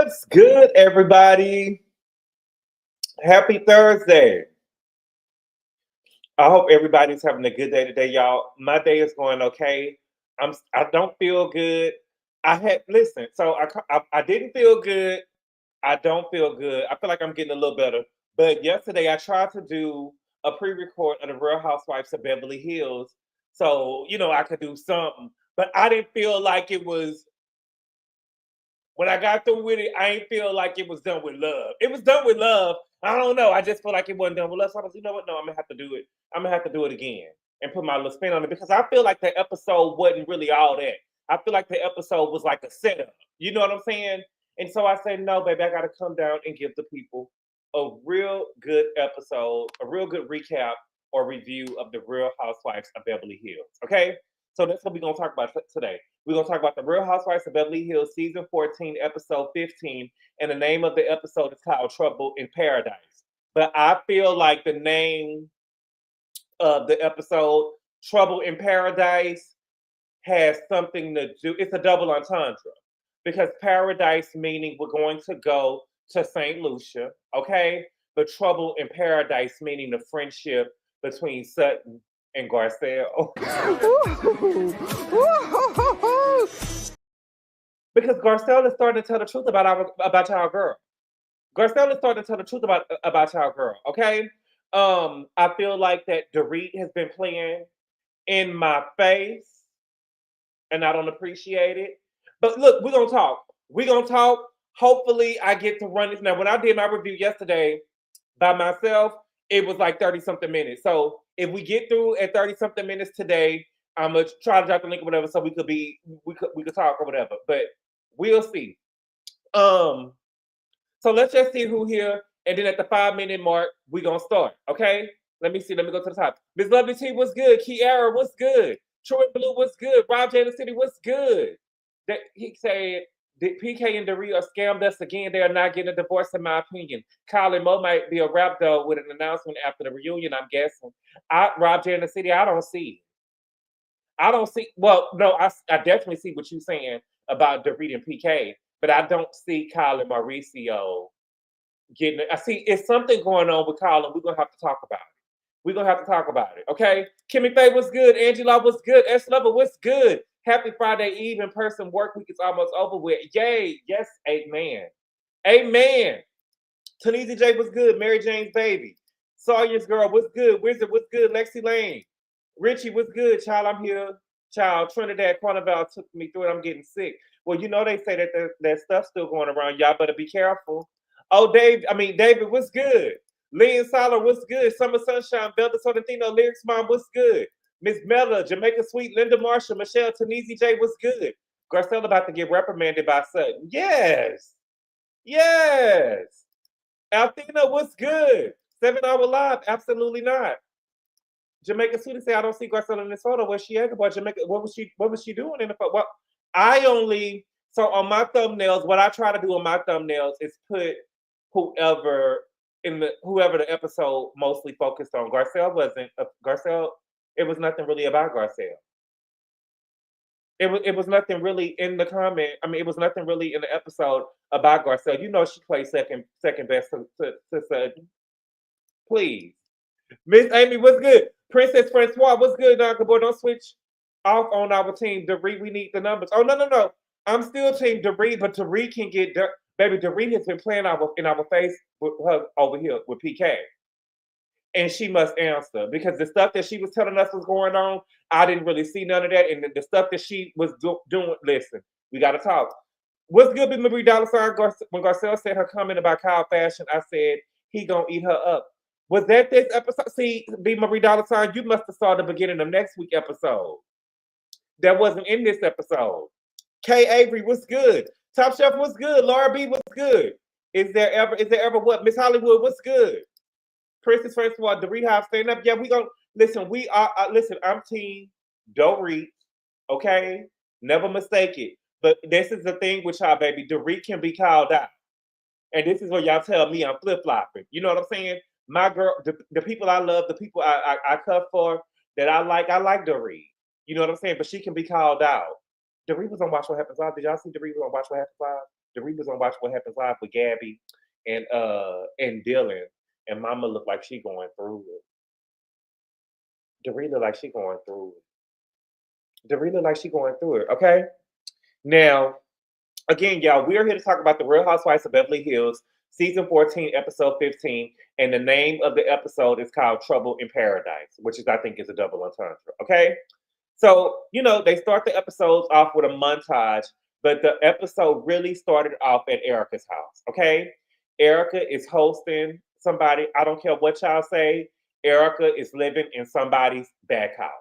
What's good, everybody? Happy Thursday. I hope everybody's having a good day today, y'all. My day is going okay. I don't feel good. I didn't feel good. I don't feel good. I feel like I'm getting a little better. But yesterday I tried to do a pre-record of the Real Housewives of Beverly Hills. So, I could do something. But I didn't feel like it was when I got through with it, I ain't feel like it was done with love. It was done with love. I don't know. I just feel like it wasn't done with love. So I was, you know what? No, I'm gonna have to do it. I'm gonna have to do it again and put my little spin on it because I feel like the episode wasn't really all that. I feel like the episode was like a setup. You know what I'm saying? And so I said, no, baby, I gotta come down and give the people a real good episode, a real good recap or review of the Real Housewives of Beverly Hills. Okay? So that's what we're gonna talk about today. We're going to talk about the Real Housewives of Beverly Hills, Season 14, Episode 15. And the name of the episode is called Trouble in Paradise. But I feel like the name of the episode, Trouble in Paradise, has something to do. It's a double entendre. Because paradise meaning we're going to go to Saint Lucia, okay? But Trouble in Paradise meaning the friendship between Sutton and Garcelle. Because Garcelle is starting to tell the truth about our girl. Garcelle is starting to tell the truth about our girl. Okay, I feel like that Dorit has been playing in my face, and I don't appreciate it. But look, we're gonna talk. We're gonna talk. Hopefully, I get to run this now. When I did my review yesterday by myself, it was like 30 something minutes. So if we get through at 30 something minutes today, I'm gonna try to drop the link or whatever, so we could talk or whatever. But we'll see. So let's just see who here, and then at the 5-minute mark, we're gonna start. Okay? Let me see. Let me go to the top. Miss Lovely T, what's good? Kiara, what's good? Troy Blue, what's good? Rob J in the City, what's good? That he said PK and Dorit are scammed us again. They are not getting a divorce, in my opinion. Kyle and Mo might be a rap though with an announcement after the reunion, I'm guessing. Rob J in the City, I don't see. I don't see. Well, no, I definitely see what you're saying about Dorit and PK, but I don't see Kyle and Mauricio getting it. I see it's something going on with Kyle, and we're gonna have to talk about it. We're gonna have to talk about it. Okay. Kimmy Faye, what's good? Angela, what's good? S Lover, what's good? Happy Friday Eve in person. Work week is almost over with. Yay. Yes, amen. Amen. Tanisha J, what's good? Mary Jane's baby. Sawyer's girl, what's good? Wizard, what's good? Lexi Lane. Richie, what's good? Child, I'm here. Child, Trinidad Carnival took me through it. I'm getting sick. Well, they say that that stuff's still going around. Y'all better be careful. Oh, David, what's good? Lynn Solar, what's good? Summer Sunshine, Belda Sorrentino, Lyrics Mom, what's good? Miss Mella, Jamaica Sweet, Linda Marshall, Michelle, Tanisi J, what's good? Garcelle about to get reprimanded by Sutton. Yes. Yes. Althena, what's good? 7-hour live, absolutely not. Jamaica Sweetie say I don't see Garcelle in this photo. Where's she at? About Jamaica? What was she doing in the photo? Well, on my thumbnails, what I try to do on my thumbnails is put whoever the episode mostly focused on. Garcelle wasn't Garcelle. It was nothing really about Garcelle. It was nothing really in the comment. I mean, it was nothing really in the episode about Garcelle. She plays second best to Sutton. Please. Miss Amy, what's good? Princess Francois, what's good, Dr. Boy? Don't switch off on our team. Dorit, we need the numbers. Oh, no. I'm still team Dorit, but Dorit can get baby. Dorit has been playing in our face with her over here with PK. And she must answer because the stuff that she was telling us was going on, I didn't really see none of that. And the stuff that she was doing, listen, we got to talk. What's good, Big Marie Dollar Sign? When Garcelle said her comment about Kyle Fashion, I said, he gonna eat her up. Was that this episode? See, B. Marie Dollar Sign, you must have saw the beginning of next week's episode. That wasn't in this episode. Kay Avery, what's good? Top Chef, what's good? Laura B, what's good? Is there ever what? Miss Hollywood, what's good? Princess Francois, Dorit Hive, stand up. Yeah, we gonna listen. We are listen. I'm team Dorit. Okay, never mistake it. But this is the thing with y'all, baby. Dorit can be called out, and this is what y'all tell me I'm flip flopping. You know what I'm saying? My girl, the people I love, the people I cut for, that I like Dorit. You know what I'm saying? But she can be called out. Dorit was on Watch What Happens Live. Did y'all see Dorit was on Watch What Happens Live? Dorit was on Watch What Happens Live with Gabby and Dylan. And Mama looked like she going through it. Dorit looked like she going through it. Dorit looked like she going through it. Okay. Now, again, y'all, we're here to talk about the Real Housewives of Beverly Hills, season 14, episode 15. And the name of the episode is called Trouble in Paradise, which is, I think, is a double entendre. Okay. So, they start the episodes off with a montage, but the episode really started off at Erika's house. Okay. Erika is hosting somebody. I don't care what y'all say. Erika is living in somebody's back house.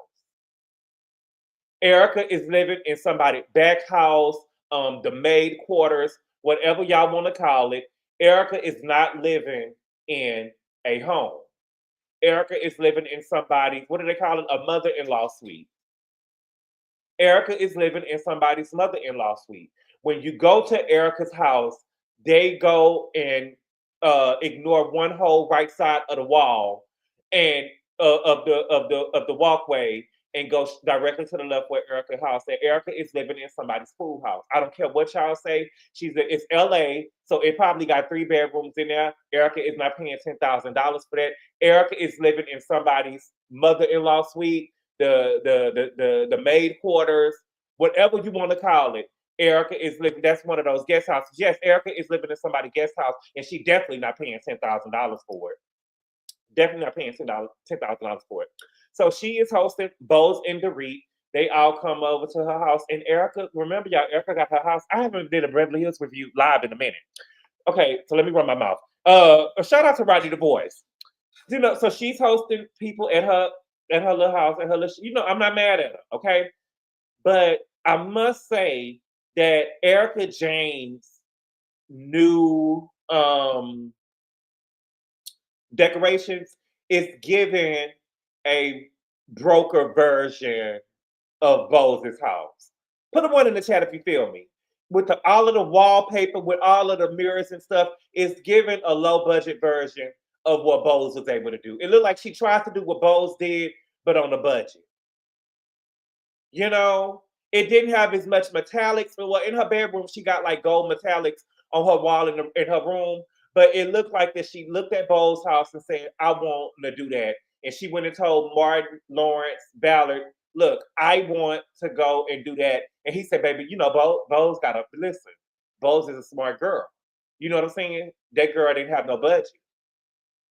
Erika is living in somebody's back house, the maid quarters, whatever y'all want to call it. Erika is not living in a home. Erika is living in somebody's, what do they call it? A mother-in-law suite. Erika is living in somebody's mother-in-law suite. When you go to Erika's house, they go and ignore one whole right side of the wall and of the walkway and go directly to the left where Erika's house. And Erika is living in somebody's pool house. I don't care what y'all say. It's LA, so it probably got 3 bedrooms in there. Erika is not paying $10,000 for that. Erika is living in somebody's mother-in-law suite, the maid quarters, whatever you want to call it. Erika is living. That's one of those guest houses. Yes, Erika is living in somebody's guest house, and she definitely not paying $10,000 for it. Definitely not paying $10,000 for it. So she is hosting Bose and Dorit. They all come over to her house, and Erika. Remember, y'all, Erika got her house. I haven't did a Beverly Hills review live in a minute. Okay, so let me run my mouth. A shout out to Rodney the Voice. So she's hosting people at her little house, at her little, I'm not mad at her, okay? But I must say that Erika Jayne's new decorations is giving a broker version of Bose's house. Put a one in the chat if you feel me. With all of the wallpaper, with all of the mirrors and stuff, it's giving a low budget version of what Bose was able to do. It looked like she tried to do what Bose did, but on a budget. It didn't have as much metallics. Well, in her bedroom, she got like gold metallics on her wall in her room. But it looked like that she looked at Bo's house and said, I want to do that. And she went and told Martin, Lawrence, Ballard, look, I want to go and do that. And he said, baby, Bo's got to listen. Bo's is a smart girl. You know what I'm saying? That girl didn't have no budget.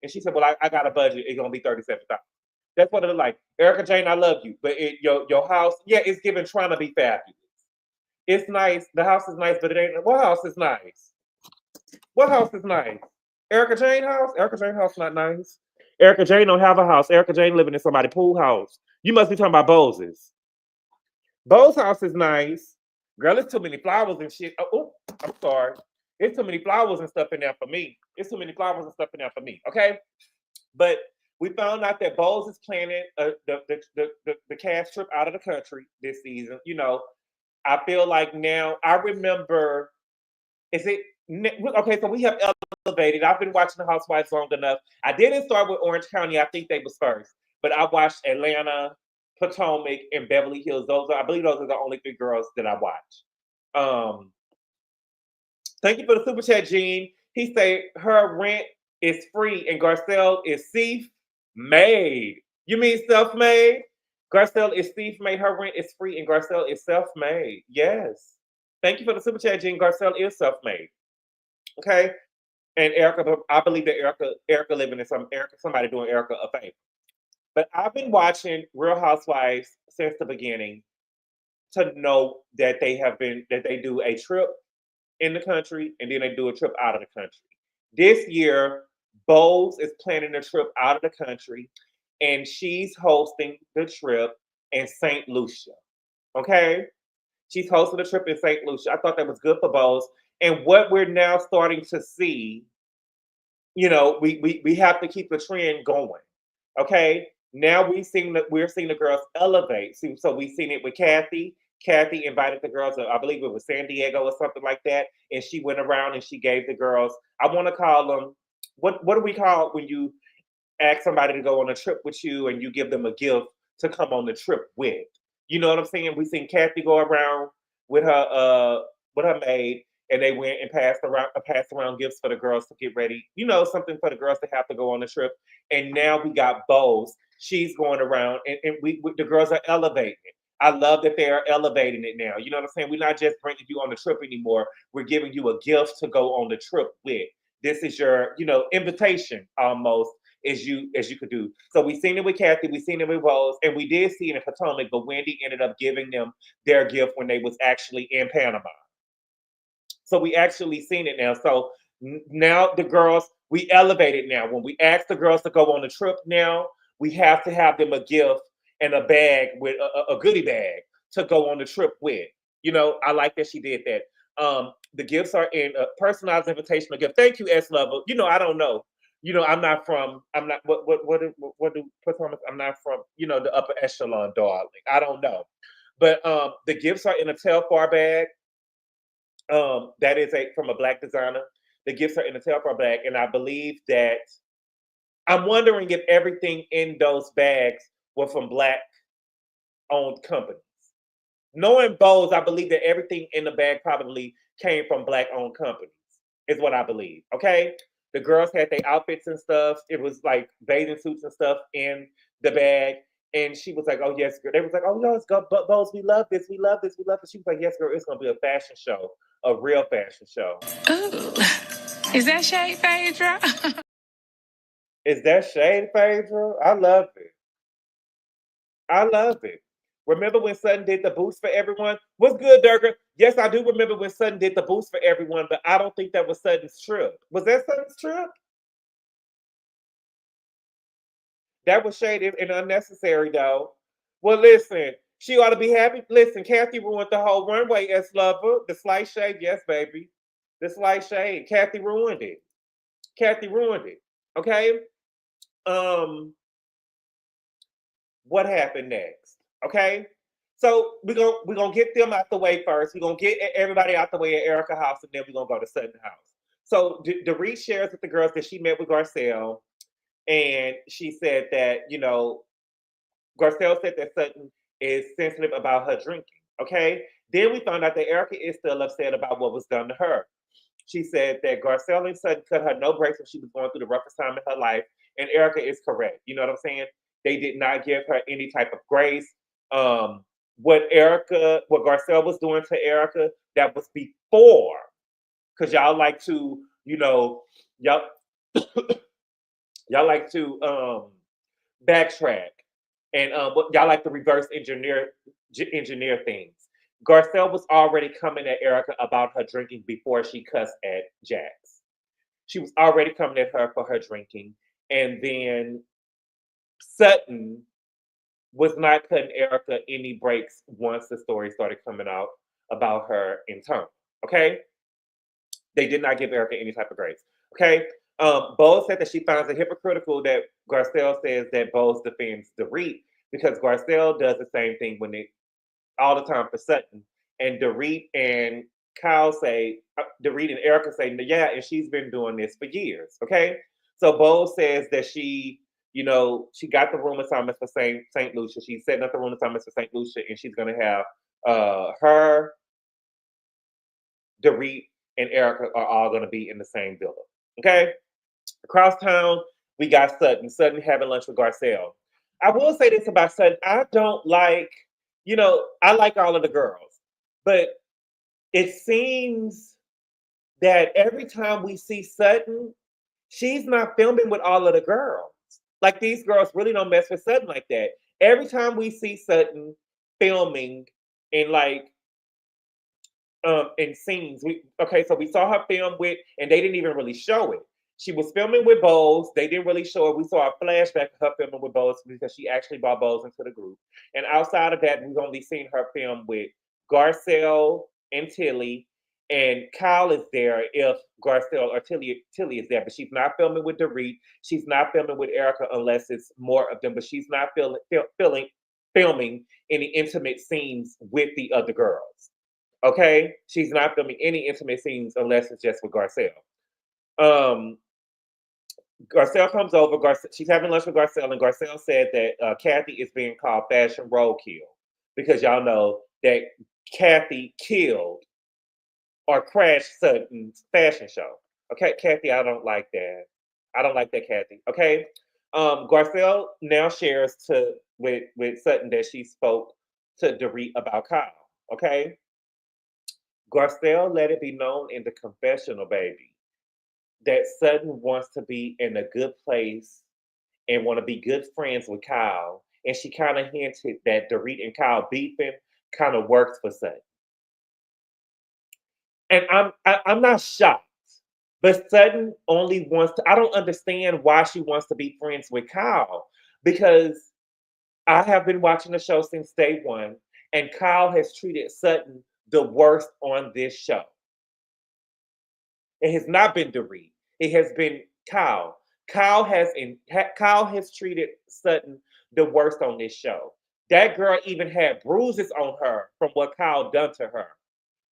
And she said, well, I got a budget. It's going to be $37,000. That's what it looked like. Erika Jayne, I love you. But your house, yeah, it's giving trying to be fabulous. It's nice. The house is nice, but it ain't. What house is nice? What house is nice? Erika Jayne house? Erika Jayne house not nice. Erika Jayne don't have a house. Erika Jayne living in somebody's pool house. You must be talking about Bose's. Bo's house is nice. Girl, it's too many flowers and shit. Oh, I'm sorry. It's too many flowers and stuff in there for me. It's too many flowers and stuff in there for me. Okay? But we found out that Bose is planning the cast trip out of the country this season. I feel like now, I remember, okay, so we have elevated. I've been watching the Housewives long enough. I didn't start with Orange County. I think they was first. But I watched Atlanta, Potomac, and Beverly Hills. I believe those are the only 3 girls that I watch. Thank you for the super chat, Gene. He said her rent is free and Garcelle is self-made. You mean self-made? Garcelle is self-made. Her rent is free and Garcelle is self-made. Yes. Thank you for the super chat, Gene. Garcelle is self-made. Okay? And Erika, I believe that Erika living in somebody doing Erika a favor. But I've been watching Real Housewives since the beginning to know that they do a trip in the country and then they do a trip out of the country. This year, Bose is planning a trip out of the country and she's hosting the trip in Saint Lucia. Okay? She's hosting a trip in Saint Lucia. I thought that was good for Bose. And what we're now starting to see, we have to keep the trend going. Okay? Now we're seeing the girls elevate. So we've seen it with Kathy. Kathy invited the girls, I believe it was San Diego or something like that, and she went around and she gave the girls, I want to call them, what do we call when you ask somebody to go on a trip with you and you give them a gift to come on the trip with? You know what I'm saying? We've seen Kathy go around with her maid, and they went and passed around gifts for the girls to get ready. Something for the girls to have to go on the trip. And now we got Bose. She's going around, and the girls are elevating it. I love that they are elevating it now. You know what I'm saying? We're not just bringing you on the trip anymore. We're giving you a gift to go on the trip with. This is your, invitation almost as you could do. So we seen it with Kathy, we seen it with Rose, and we did see it in Potomac, but Wendy ended up giving them their gift when they was actually in Panama. So we actually seen it now. So now the girls, we elevate it now. When we ask the girls to go on the trip now, we have to have them a gift and a bag with a goodie bag to go on the trip with. I like that she did that. The gifts are in a personalized invitational gift. Thank you, S Lover. I don't know. I'm not what do Potomac? I'm not from, the upper echelon, darling. I don't know. But the gifts are in a Telfar bag. That is from a Black designer. The gifts are in a Telfar bag, and I believe that I'm wondering if everything in those bags were from Black owned companies. Knowing Bose, I believe that everything in the bag probably came from Black owned companies, is what I believe. Okay. The girls had their outfits and stuff. It was like bathing suits and stuff in the bag. And she was like, "Oh yes, girl." They was like, "Oh no, it's Bose. We love this. We love this. We love this." She was like, "Yes, girl. It's gonna be a fashion show, a real fashion show." Ooh, is that shade, Phaedra? Is that shade, Phaedra? I love it. I love it. Remember when Sutton did the boost for everyone? What's good, Durga? Yes, I do remember when Sutton did the boost for everyone, but I don't think that was Sutton's trip. Was that Sutton's trip? That was shady and unnecessary, though. Well, listen, she ought to be happy. Listen, Kathy ruined the whole runway, S Lover. The slight shade, yes, baby. The slight shade. Kathy ruined it. Kathy ruined it. Okay. Um, what happened next? Okay. So we're gonna get them out the way first. We're gonna get everybody out the way at Erika house, and then we're gonna go to Sutton house. So Dorit shares with the girls that she met with Garcelle, and she said that, Garcelle said that Sutton is sensitive about her drinking. Okay. Then we found out that Erika is still upset about what was done to her. She said that Garcelle and Sutton cut her no breaks when she was going through the roughest time in her life, and Erika is correct. You know what I'm saying? They did not give her any type of grace. What Garcelle was doing to Erika, that was before, because y'all like to, y'all y'all like to backtrack, and y'all like to reverse engineer things. Garcelle was already coming at Erika about her drinking before she cussed at Jax. She was already coming at her for her drinking, and then Sutton was not cutting Erika any breaks once the story started coming out about her in turn. Okay, they did not give Erika any type of grace. Okay, Bose said that she finds it hypocritical that Garcelle says that Bose defends Dorit, because Garcelle does the same thing all the time for Sutton, and Dorit and Dorit and Erika say, yeah, and she's been doing this for years. Okay, so Bose says that she got the room assignments for Saint Lucia. She's setting up the room assignments for Saint Lucia, and she's gonna have her, Dorit, and Erika are all gonna be in the same villa. Okay, across town we got Sutton. Sutton having lunch with Garcelle. I will say this about Sutton: I don't like, I like all of the girls, but it seems that every time we see Sutton, she's not filming with all of the girls. Like, these girls really don't mess with Sutton like that. Every time we see Sutton filming in in scenes, so we saw her film with, and they didn't even really show it. She was filming with Bose. They didn't really show it. We saw a flashback of her filming with Bose because she actually brought Bose into the group. And outside of that, we've only seen her film with Garcelle and Tilly, and Kyle is there if Garcelle or Tilly is there, but she's not filming with Dorit. She's not filming with Erika unless it's more of them, but she's not filming any intimate scenes with the other girls. Okay? She's not filming any intimate scenes unless it's just with Garcelle. Garcelle comes over. She's having lunch with Garcelle, and Garcelle said that Kathy is being called fashion roadkill, because y'all know that Kathy killed or crashed Sutton's fashion show. Okay, Kathy, I don't like that. I don't like that, Kathy. Okay. Garcelle now shares with Sutton that she spoke to Dorit about Kyle. Okay. Garcelle let it be known in the confessional, baby, that Sutton wants to be in a good place and want to be good friends with Kyle. And she kind of hinted that Dorit and Kyle beefing kind of works for Sutton. And I'm not shocked. But Sutton only wants to, I don't understand why she wants to be friends with Kyle because I have been watching the show since day one, and Kyle has treated Sutton the worst on this show. It has not been Dorit. It has been Kyle. Kyle has treated Sutton the worst on this show. That girl even had bruises on her from what Kyle done to her.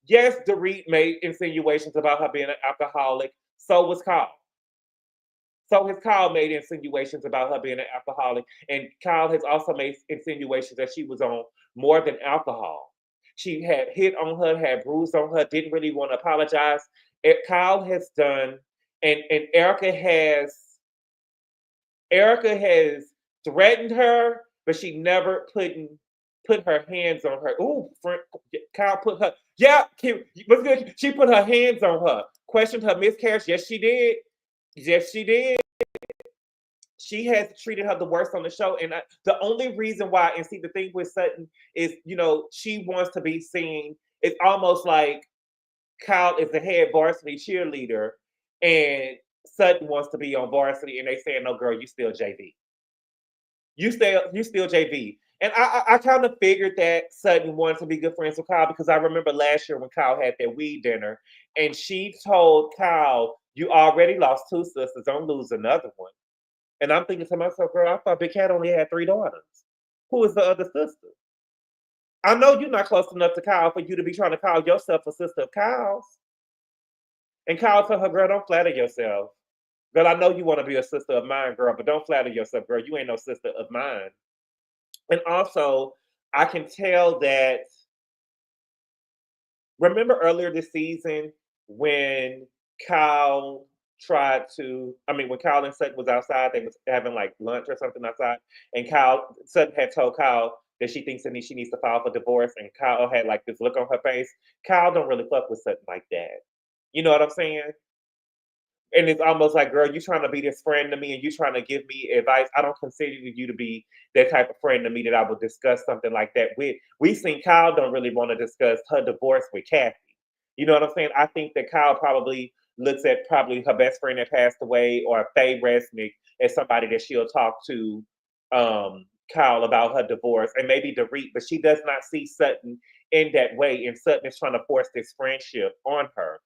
Yes, Dorit made insinuations about her being an alcoholic. So was Kyle. So has Kyle made insinuations about her being an alcoholic. And Kyle has also made insinuations that she was on more than alcohol. She had hit on her, had bruised on her, didn't really want to apologize. Kyle has done, and Erika has threatened her, but she never put her hands on her. Ooh, Kyle put her. Yeah, what's good? She put her hands on her. Questioned her miscarriage. Yes, she did. Yes, she did. She has treated her the worst on the show, and the only reason why, and see, the thing with Sutton is, she wants to be seen. It's almost like Kyle is the head varsity cheerleader, and Sutton wants to be on varsity, and they saying, "No, girl, you still JV. You still JV." And I kind of figured that Sutton wanted to be good friends with Kyle because I remember last year when Kyle had that weed dinner, and she told Kyle, "You already lost two sisters. Don't lose another one." And I'm thinking to myself, "Girl, I thought Big Cat only had three daughters. Who is the other sister?" I know you're not close enough to Kyle for you to be trying to call yourself a sister of Kyle's. And Kyle told her, "Girl, don't flatter yourself. Girl, I know you want to be a sister of mine, girl, but don't flatter yourself, girl. You ain't no sister of mine." And also, I can tell that, remember earlier this season when Kyle when Kyle and Sutton was outside, they was having like lunch or something outside, and Sutton had told Kyle that she thinks that she needs to file for divorce, and Kyle had like this look on her face. Kyle don't really fuck with Sutton like that. You know what I'm saying? And it's almost like, "Girl, you trying to be this friend to me and you trying to give me advice. I don't consider you to be that type of friend to me that I would discuss something like that with." We seen Kyle don't really want to discuss her divorce with Kathy. You know what I'm saying? I think that Kyle probably looks at probably her best friend that passed away or Faye Resnick as somebody that she'll talk to Kyle about her divorce, and maybe Dorit, but she does not see Sutton in that way. And Sutton is trying to force this friendship on her.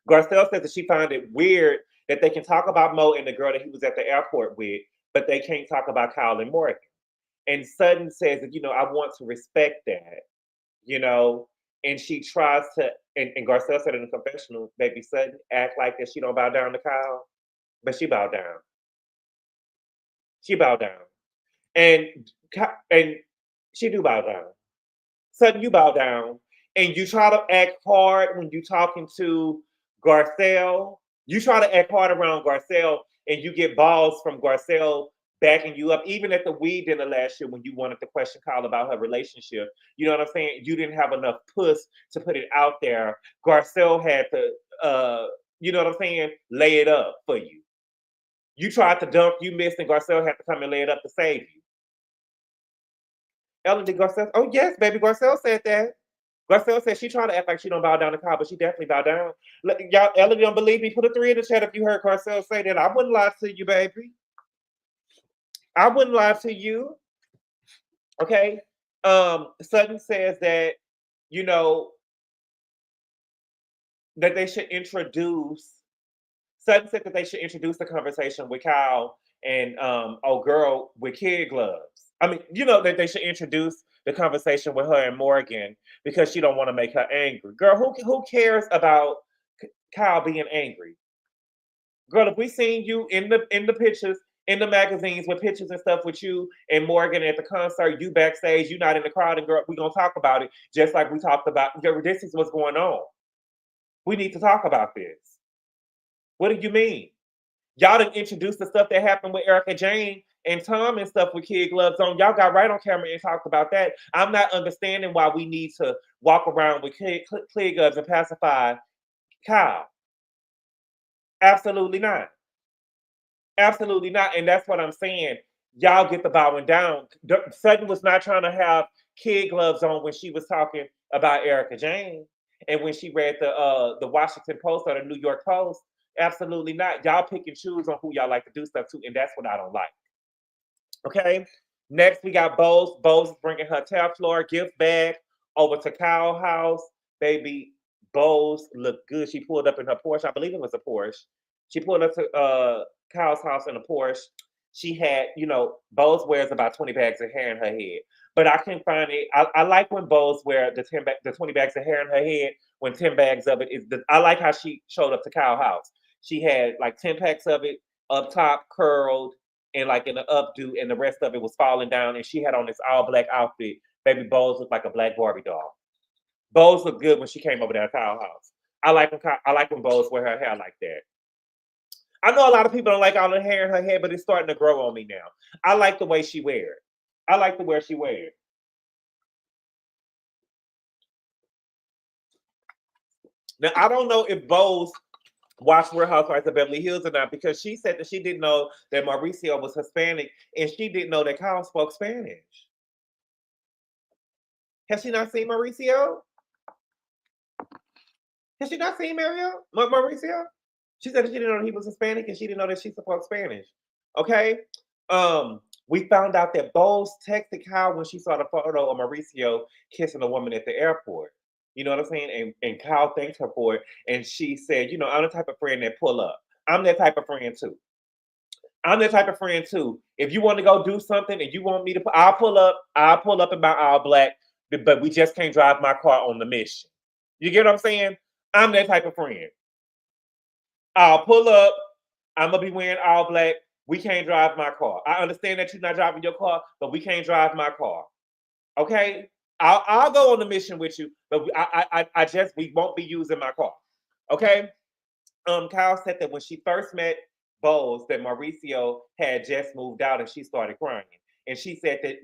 Garcelle says that she found it weird that they can talk about Mo and the girl that he was at the airport with, but they can't talk about Kyle and Morgan. And Sutton says that, "I want to respect that, you know." And she tries to, and Garcelle said in the confessional, "Baby, Sutton act like that she don't bow down to Kyle, but she bowed down. She bowed down. And she do bow down. Sudden you bow down and you try to act hard when you talking to Garcelle. You try to act hard around Garcelle and you get balls from Garcelle backing you up. Even at the weed dinner last year when you wanted to question Kyle about her relationship, you know what I'm saying? You didn't have enough puss to put it out there. Garcelle had to, you know what I'm saying, lay it up for you. You tried to dunk, you missed, and Garcelle had to come and lay it up to save you. Ellen did Garcelle. Oh yes, baby, Garcelle said that. Garcelle said she trying to act like she don't bow down to Kyle, but she definitely bow down. Y'all, Ellen don't believe me. Put a 3 in the chat if you heard Garcelle say that. I wouldn't lie to you, baby. I wouldn't lie to you. Okay. Sutton says that, you know, that they should introduce. Sutton said that they should introduce the conversation with Kyle and oh girl with kid gloves. I mean, that they should introduce the conversation with her and Morgan because she don't want to make her angry. Girl, who cares about Kyle being angry? Girl, if we seen you in the pictures in the magazines with pictures and stuff with you and Morgan at the concert, you backstage, you not in the crowd, and girl, we're gonna talk about it just like we talked about. Girl, this is what's going on. We need to talk about this. What do you mean? Y'all didn't introduce the stuff that happened with Erika Jane and Tom and stuff with kid gloves on. Y'all got right on camera and talked about that. I'm not understanding why we need to walk around with kid gloves and pacify Kyle. Absolutely not. Absolutely not. And that's what I'm saying. Y'all get the bowing down. Sutton was not trying to have kid gloves on when she was talking about Erika Jane. And when she read the Washington Post or the New York Post, absolutely not. Y'all pick and choose on who y'all like to do stuff to, and that's what I don't like. Okay. Next, we got Bose. Bose is bringing her Teflon gift bag over to Kyle's house. Baby, Bose looked good. She pulled up in her Porsche. I believe it was a Porsche. She pulled up to Kyle's house in a Porsche. She had, Bose wears about 20 bags of hair in her head. But I can find it. I like when Bose wear the 20 bags of hair in her head when 10 bags of it is. I like how she showed up to Kyle's house. She had like 10 packs of it up top, curled, and like in an updo, and the rest of it was falling down. And she had on this all black outfit. Baby Bose looked like a black Barbie doll. Bose looked good when she came over to Kyle's house. I like when Bose wear her hair like that. I know a lot of people don't like all the hair in her head, but it's starting to grow on me now. I like the way she wear it. I like the way she wear it. Now, I don't know if Bose watched Real Housewives of Beverly Hills or not, because she said that she didn't know that Mauricio was Hispanic and she didn't know that Kyle spoke Spanish. Has she not seen Mauricio? Has she not seen Mauricio? She said that she didn't know that he was Hispanic and she didn't know that she spoke Spanish. Okay? We found out that Bose texted Kyle when she saw the photo of Mauricio kissing a woman at the airport. You know what I'm saying? And Kyle thanked her for it. And she said, I'm the type of friend that pull up. I'm that type of friend too. I'm that type of friend too. If you want to go do something and you want me to, I'll pull up in my all black, but we just can't drive my car on the mission. You get what I'm saying? I'm that type of friend. I'll pull up. I'm going to be wearing all black. We can't drive my car. I understand that you're not driving your car, but we can't drive my car. Okay? I'll go on the mission with you, but we won't be using my car. Okay? Kyle said that when she first met Bose, that Mauricio had just moved out and she started crying. And she said that,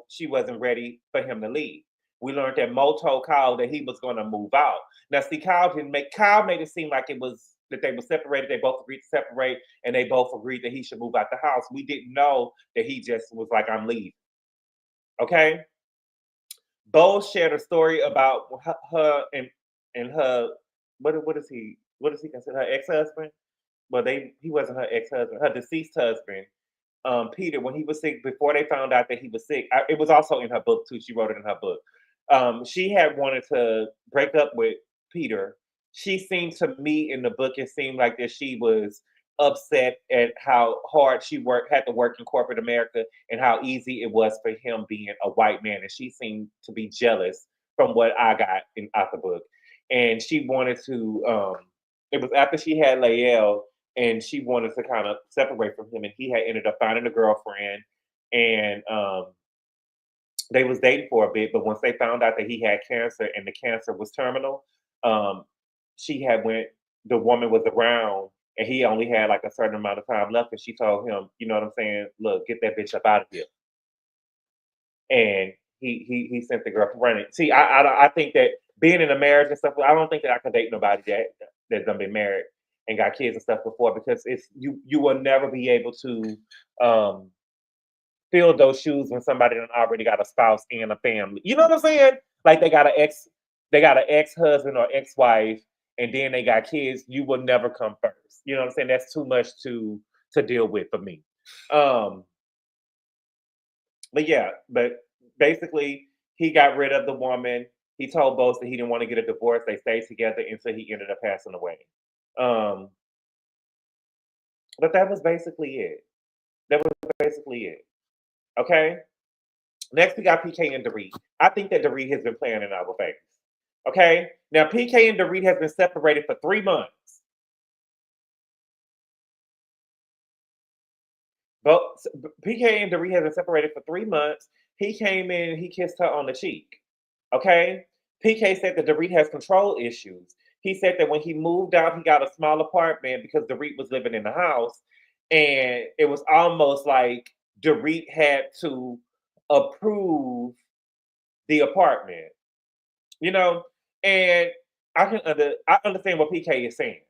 she wasn't ready for him to leave. We learned that Mo told Kyle that he was going to move out. Now, see, Kyle made it seem like it was that they were separated. They both agreed to separate, and they both agreed that he should move out the house. We didn't know that he just was like, I'm leaving. Okay? Bose shared a story about her and her, what is he consider, her ex-husband? Well, he wasn't her ex-husband, her deceased husband, Peter, when he was sick, before they found out that he was sick. It was also in her book too. She wrote it in her book. She had wanted to break up with Peter. She seemed to me in the book, it seemed like that she was upset at how hard she had to work in corporate America and how easy it was for him being a white man. And she seemed to be jealous from what I got out the book. And she wanted to, it was after she had Lael, and she wanted to kind of separate from him. And he had ended up finding a girlfriend, and they was dating for a bit. But once they found out that he had cancer and the cancer was terminal, the woman was around and he only had like a certain amount of time left. And she told him, you know what I'm saying? Look, get that bitch up out of here. And he sent the girl running. See, I think that being in a marriage and stuff, I don't think that I can date nobody that's done been married and got kids and stuff before, because it's you will never be able to fill those shoes when somebody done already got a spouse and a family. You know what I'm saying? Like they got an ex-husband or ex-wife, and then they got kids. You will never come first. You know what I'm saying? That's too much to deal with for me. But basically he got rid of the woman. He told Bose that he didn't want to get a divorce. They stayed together until he ended up passing away. But that was basically it. Okay. Next, we got PK and Dorit. I think that Dorit has been playing in our face. Okay. Now, PK and Dorit has been separated for 3 months. Both PK and Dorit have been separated for 3 months. He came in and he kissed her on the cheek. Okay. PK said that Dorit has control issues. He said that when he moved out, he got a small apartment because Dorit was living in the house. And it was almost like Dorit had to approve the apartment, you know? And I understand what PK is saying.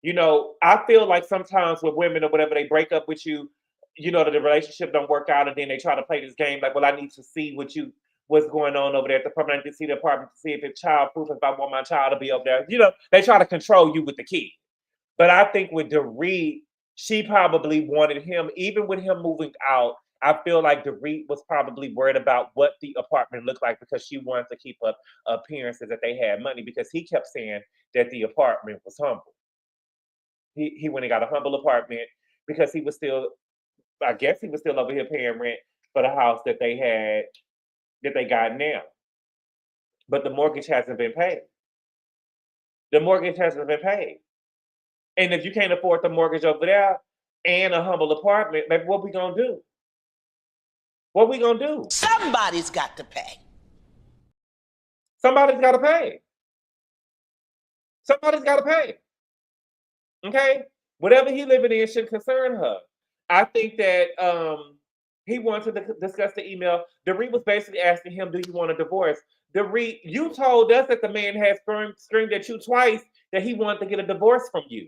I feel like sometimes with women or whatever, they break up with you, that the relationship don't work out, and then they try to play this game like, well, I need to see what's going on over there at the apartment. I need to see the apartment to see if it's childproof, if I want my child to be over there. They try to control you with the key. But I think with Dorit, she probably wanted him, even with him moving out. I feel like Dorit was probably worried about what the apartment looked like because she wanted to keep up appearances that they had money, because he kept saying that the apartment was humble. He went and got a humble apartment because he was still, I guess he was still over here paying rent for the house that they got now. But the mortgage hasn't been paid. The mortgage hasn't been paid. And if you can't afford the mortgage over there and a humble apartment, baby, what we gonna do? What we gonna do? Somebody's got to pay. Somebody's got to pay. Somebody's got to pay. Okay? Whatever he living in should concern her. I think that he wanted to discuss the email. Dorit was basically asking him, do you want a divorce? Dorit, you told us that the man had screamed at you twice that he wanted to get a divorce from you.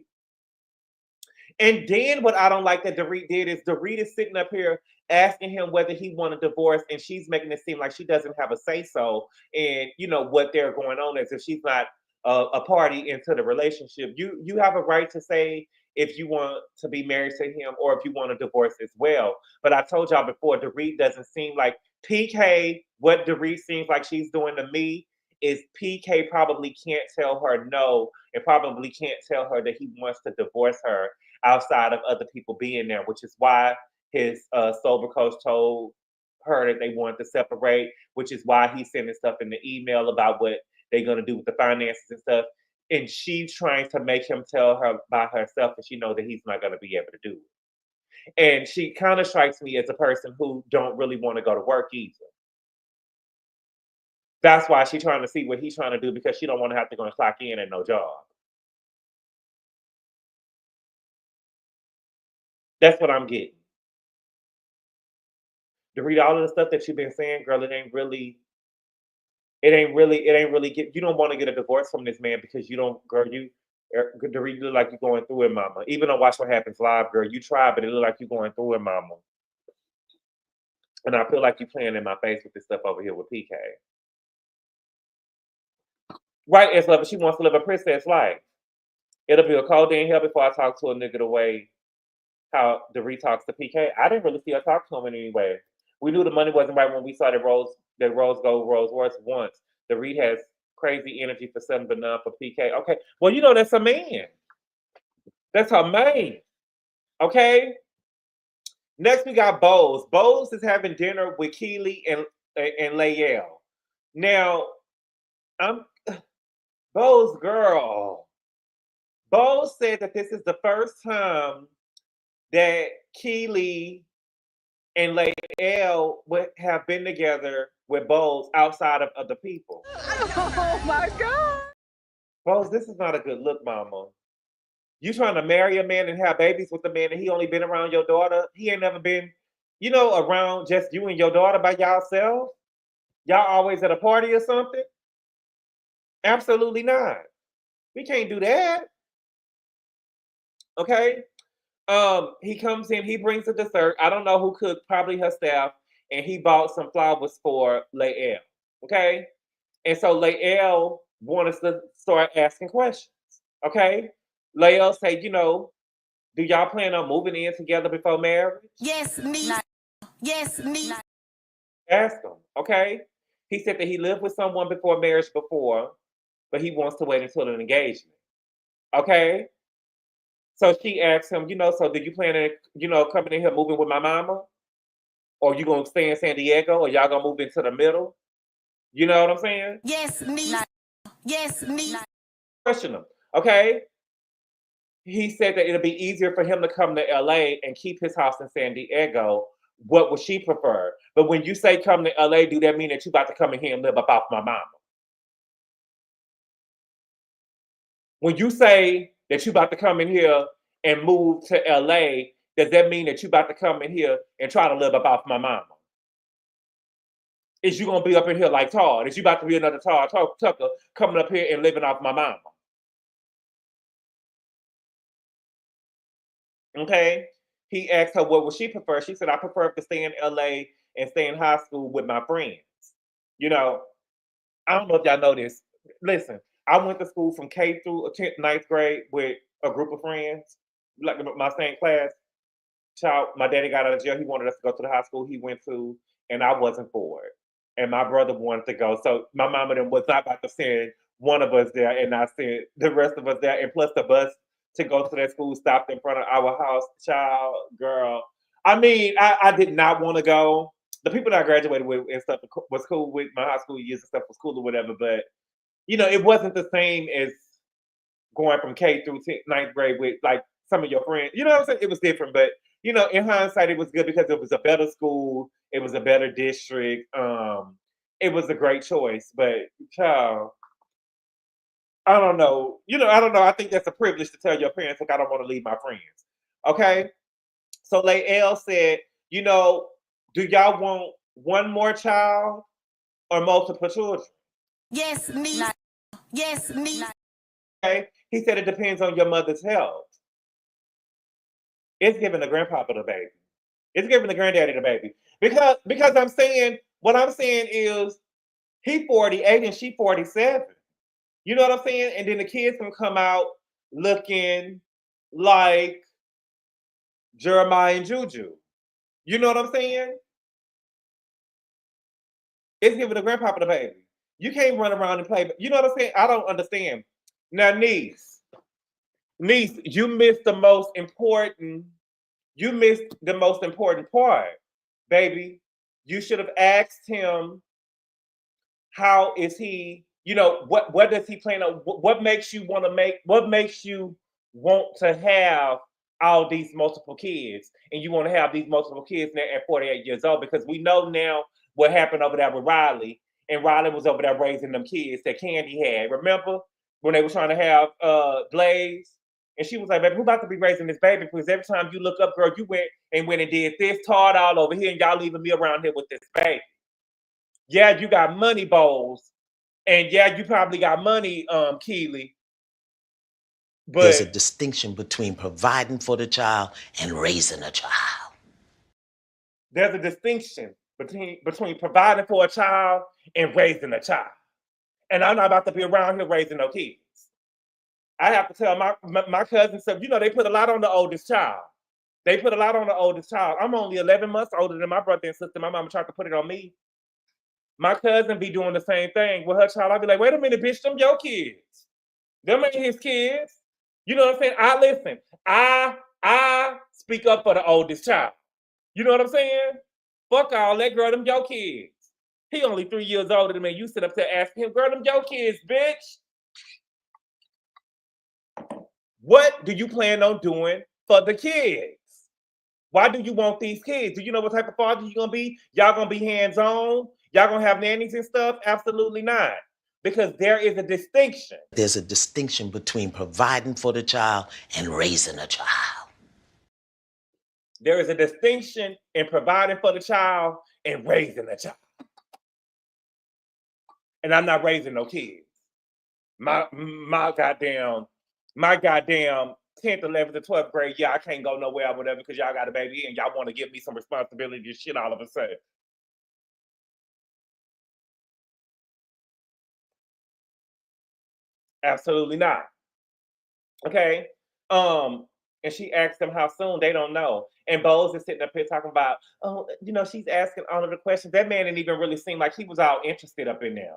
And then what I don't like that Dorit did is Dorit is sitting up here asking him whether he wanted a divorce, and she's making it seem like she doesn't have a say-so in, what they're going on, as if she's not a party into the relationship. You have a right to say if you want to be married to him or if you want a divorce as well. But I told y'all before, Dorit doesn't seem like PK. What Dorit seems like she's doing to me is PK probably can't tell her no, and probably can't tell her that he wants to divorce her outside of other people being there, which is why his sober coach told her that they wanted to separate, which is why he's sending stuff in the email about what they're going to do with the finances and stuff. And she's trying to make him tell her by herself, and she knows that he's not going to be able to do it. And she kind of strikes me as a person who don't really want to go to work either. That's why she's trying to see what he's trying to do, because she don't want to have to go and clock in at no job. That's what I'm getting. To read all of the stuff that you've been saying, girl, it ain't really get. You don't want to get a divorce from this man because you don't, girl. To read, you look like you're going through it, mama. Even on Watch What Happens Live, girl, you try, but it look like you're going through it, mama. And I feel like you're playing in my face with this stuff over here with PK. Right, as love, she wants to live a princess life. It'll be a cold day in hell before I talk to a nigga the way how Dorit talks to PK. I didn't really see her talk to him in any way. We knew the money wasn't right when we saw that Rose Gold Rolls Royce once. Dorit has crazy energy for Sutton, but none for PK. Okay, well, that's a man. That's her man. Okay. Next, we got Bose. Bose is having dinner with Keely and Layel. Now, Bose girl. Bose said that this is the first time that Keely and Layel would have been together with Bose outside of other people. Oh my God. Bose, this is not a good look, mama. You trying to marry a man and have babies with a man and he only been around your daughter? He ain't never been, around just you and your daughter by y'allself? Y'all always at a party or something? Absolutely not. We can't do that. Okay? He comes in, he brings a dessert. I don't know who cooked, probably her staff, and he bought some flowers for Layel. Okay? And so Layel wanted to start asking questions. Okay? Layel said, do y'all plan on moving in together before marriage? Yes, niece. Yes, niece. Ask him. Okay? He said that he lived with someone before marriage before, but he wants to wait until an engagement. Okay? So she asked him, so do you plan on, coming in here moving with my mama? Or you gonna stay in San Diego? Or y'all gonna move into the middle? You know what I'm saying? Yes, niece. Yes, niece. Question him. Okay? he said that it'll be easier for him to come to LA and keep his house in San Diego. What would she prefer? But when you say come to LA, do that mean that you about to come in here and live up off my mama? When you say that you about to come in here and move to LA, does that mean that you about to come in here and try to live up off my mama? Is you gonna be up in here like Todd? Is you about to be another Todd Tucker coming up here and living off my mama? Okay. He asked her what would she prefer. She said, I prefer to stay in LA and stay in high school with my friends. You know, I don't know if y'all know this. Listen, I went to school from K through 10th, 9th grade with a group of friends, like my same class. Child, my daddy got out of jail. He wanted us to go to the high school he went to, and I wasn't for it. And my brother wanted to go. So my mama then was not about to send one of us there, and I sent the rest of us there. And plus the bus to go to that school stopped in front of our house. Child, girl. I mean, I did not want to go. The people that I graduated with and stuff was cool with my high school years and stuff was cool or whatever, but you know, it wasn't the same as going from K through 10th, 9th grade with like some of your friends. You know what I'm saying? It was different, but you know, in hindsight, it was good because it was a better school, it was a better district. It was a great choice. But child, I don't know. You know, I don't know. I think that's a privilege to tell your parents, like, I don't want to leave my friends. Okay. So Lael said, you know, do y'all want one more child or multiple children? Yes, niece. Yes, niece. Okay. He said it depends on your mother's health. It's giving the grandpapa the baby. It's giving the granddaddy the baby. Because I'm saying, what I'm saying is he 48 and she 47. You know what I'm saying? And then the kids gonna come out looking like Jeremiah and Juju. You know what I'm saying? It's giving the grandpapa the baby. You can't run around and play. You know what I'm saying? I don't understand. Now, niece, you missed the most important. You missed the most important part, baby. You should have asked him, how is he, you know, what does he plan on, what makes you want to make, what makes you want to have all these multiple kids, and you want to have these multiple kids now at 48 years old, because we know now what happened over there with Riley, and Riley was over there raising them kids that Candy had. Remember when they were trying to have Blaze? And she was like, baby, who about to be raising this baby? Because every time you look up, girl, you went and did this, Todd all over here, and y'all leaving me around here with this baby. Yeah, you got money, Bowles. And yeah, you probably got money, Keely. But there's a distinction between providing for the child and raising a child. There's a distinction between providing for a child and raising a child. And I'm not about to be around here raising no kids. I have to tell my cousin stuff. You know, they put a lot on the oldest child. They put a lot on the oldest child. I'm only 11 months older than my brother and sister. My mama tried to put it on me. My cousin be doing the same thing with her child. I'd be like, wait a minute, bitch, them your kids. Them ain't his kids. You know what I'm saying? I listen. I speak up for the oldest child. You know what I'm saying? Fuck all that, girl, them your kids. He only 3 years older than me. You sit up there asking him, girl, them your kids, bitch. What do you plan on doing for the kids? Why do you want these kids? Do you know what type of father you're gonna be? Y'all gonna be hands-on? Y'all gonna have nannies and stuff? Absolutely not. Because there is a distinction. There's a distinction between providing for the child and raising a child. There is a distinction in providing for the child and raising a child. And I'm not raising no kids. My goddamn 10th, 11th, and 12th grade, yeah, I can't go nowhere or whatever because y'all got a baby and y'all want to give me some responsibility and shit all of a sudden. Absolutely not. Okay. And she asked them how soon. They don't know. And Bose is sitting up here talking about, oh, you know, she's asking all of the questions. That man didn't even really seem like he was all interested up in there.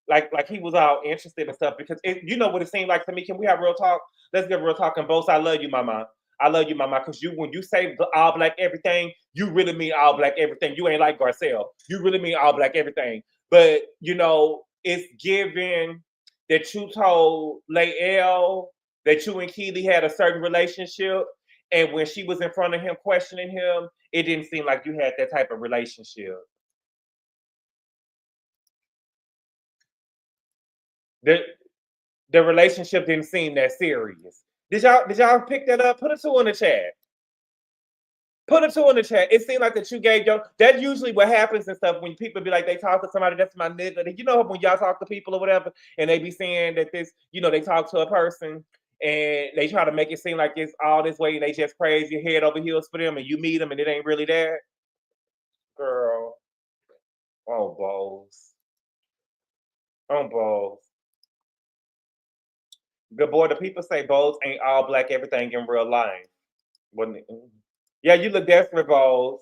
Like he was all interested in stuff because you know what it seemed like to me. Can we have real talk? Let's get real talk. And Bose, I love you, mama. I love you, mama, because when you say all black everything, you really mean all black everything. You ain't like Garcelle. You really mean all black everything. But you know, it's given that you told Lael that you and Keely had a certain relationship, and when she was in front of him questioning him, it didn't seem like you had that type of relationship. The the relationship didn't seem that serious. Did y'all pick that up? Put a two in the chat. Put a two in the chat. It seemed like that you gave your. That's usually what happens and stuff when people be like they talk to somebody. That's my nigga. You know when y'all talk to people or whatever, and they be saying that this, they talk to a person and they try to make it seem like it's all this way. And they just praise your head over heels for them, and you meet them and it ain't really that. Girl, oh balls, oh balls. Good boy. The people say Bowles ain't all black everything in real life. Wasn't it? Yeah, you look desperate, Bowles.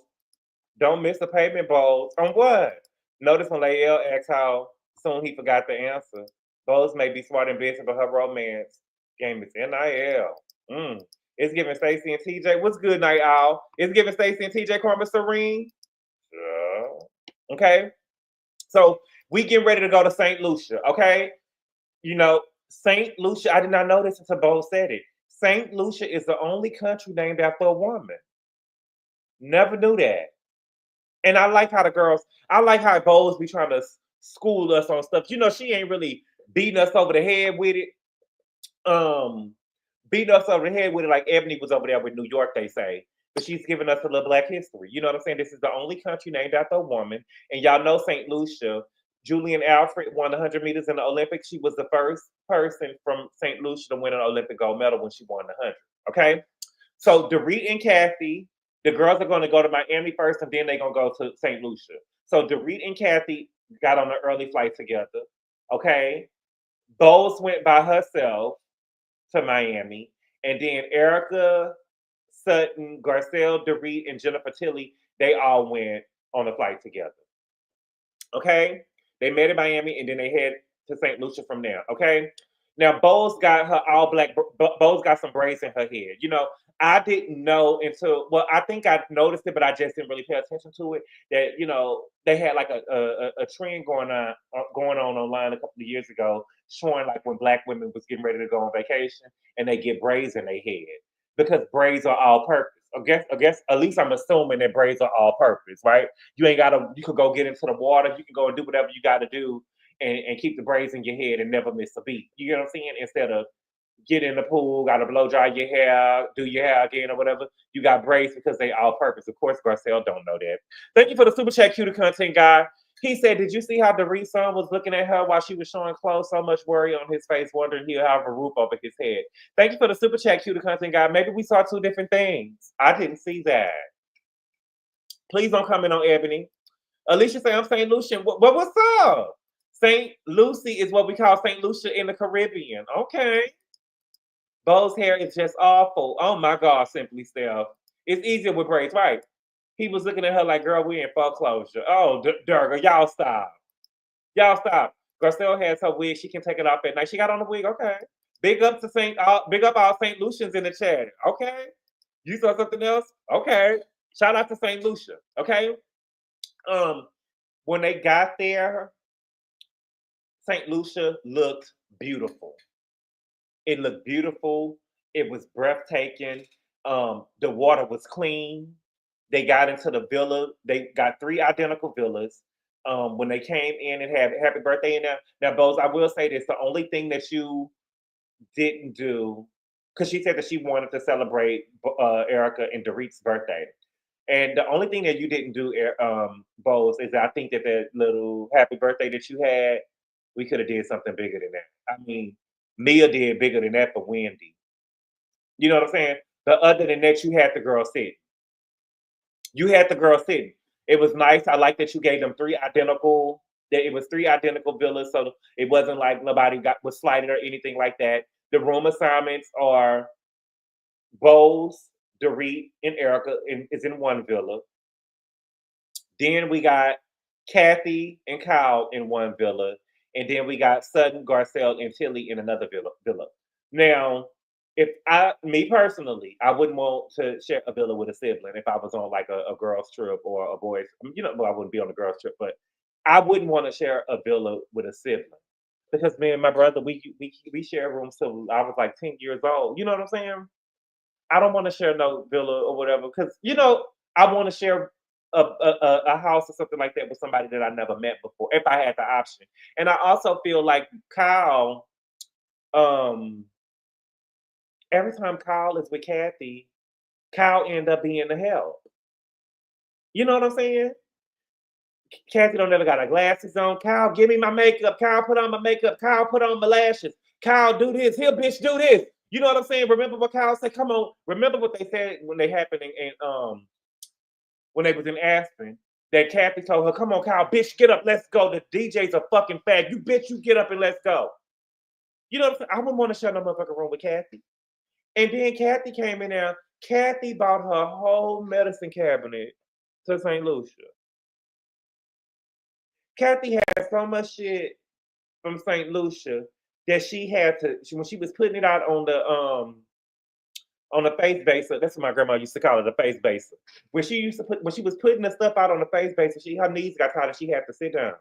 Don't miss the payment, Bowles. On what? Notice when Lael asked how soon he forgot the answer. Bowles may be smart and busy, but her romance game is NIL. It's giving Stacey and TJ. What's good, Night Owl? It's giving Stacey and TJ Carmen Serene. Yeah. Okay. So we getting ready to go to Saint Lucia. Okay. Saint Lucia. I did not know this until Bowles said it. Saint Lucia is the only country named after a woman. Never knew that. And I like how Bowles be trying to school us on stuff. She ain't really beating us over the head with it. Beating us over the head with it like Ebony was over there with New York, they say. But she's giving us a little black history. You know what I'm saying? This is the only country named after a woman. And y'all know St. Lucia. Julian Alfred won 100 meters in the Olympics. She was the first person from St. Lucia to win an Olympic gold medal when she won the 100. Okay? So Dorit and Kathy, the girls are going to go to Miami first, and then they're going to go to St. Lucia. So Dorit and Kathy got on an early flight together. Okay? Bowles went by herself to Miami. And then Erika, Sutton, Garcelle, Dorit, and Jennifer Tilly, they all went on a flight together. Okay? They met in Miami, and then they head to St. Lucia from there. Okay? Now, Bowles got her all black. Bowles got some braids in her head. I didn't know I think I noticed it, but I just didn't really pay attention to it. That they had like a trend going on online a couple of years ago, showing like when black women was getting ready to go on vacation and they get braids in their head because braids are all purpose. I guess at least I'm assuming that braids are all purpose, right? You could go get into the water, you can go and do whatever you got to do and keep the braids in your head and never miss a beat. You know what I'm saying? Instead of get in the pool, got to blow dry your hair, do your hair again or whatever. You got braids because they all purpose. Of course, Garcelle don't know that. Thank you for the super chat, cutie content guy. He said, did you see how Dorit's son was looking at her while she was showing clothes? So much worry on his face, wondering he'll have a roof over his head. Thank you for the super chat, cutie content guy. Maybe we saw two different things. I didn't see that. Please don't comment on Ebony. Alicia say, I'm St. Lucian. What's up? St. Lucie is what we call St. Lucia in the Caribbean. Okay. Bo's hair is just awful. Oh my God, Simply Steph. It's easier with braids, right? He was looking at her like, girl, we in foreclosure. Oh, Durga, y'all stop. Y'all stop. Garcelle has her wig. She can take it off at night. She got on the wig. Okay. Big up all St. Lucians in the chat. Okay. You saw something else? Okay. Shout out to St. Lucia. Okay. When they got there, St. Lucia looked beautiful. It looked beautiful. It was breathtaking. The water was clean. They got into the villa. They got 3 identical villas. When they came in and had happy birthday in there. Now, Bose, I will say this: the only thing that you didn't do, because she said that she wanted to celebrate Erika and Dorit's birthday. And the only thing that you didn't do, Bose, is I think that little happy birthday that you had, we could have did something bigger than that. I mean, Mia did bigger than that for Wendy. You know what I'm saying? But other than that, you had the girl sitting. You had the girl sitting. It was nice. I like that you gave them 3 identical. That it was 3 identical villas, so it wasn't like nobody was slighted or anything like that. The room assignments are Bose, Dorit, and Erika is in one villa. Then we got Kathy and Kyle in one villa. And then we got Sutton, Garcelle, and Tilly in another villa. Now, me personally, I wouldn't want to share a villa with a sibling if I was on like a girls trip or a boys. Well, I wouldn't be on a girls trip, but I wouldn't want to share a villa with a sibling. Because me and my brother, we share rooms till I was like 10 years old. You know what I'm saying? I don't want to share no villa or whatever because I want to share a house or something like that with somebody that I never met before if I had the option. And I also feel like Kyle, um, every time Kyle is with Kathy, Kyle end up being the help. You know what I'm saying? Kathy don't never got her glasses on. Kyle, give me my makeup. Kyle, put on my makeup. Kyle, put on my lashes. Kyle, do this. Here, bitch, do this. You know what I'm saying? Remember what Kyle said? Come on. Remember what they said when they happened in when they was in Aspen? That Kathy told her, come on, Kyle, bitch, get up, let's go. The DJ's a fucking fag. You bitch, you get up and let's go. You know what I'm saying? I wouldn't want to share no motherfucking room with Kathy. And then Kathy came in there. Kathy bought her whole medicine cabinet to St. Lucia. Kathy had so much shit from St. Lucia that she had to when she was putting it out on the face baser. That's what my grandma used to call it, the face baser. When she was putting the stuff out on the face baser, her knees got tired and she had to sit down.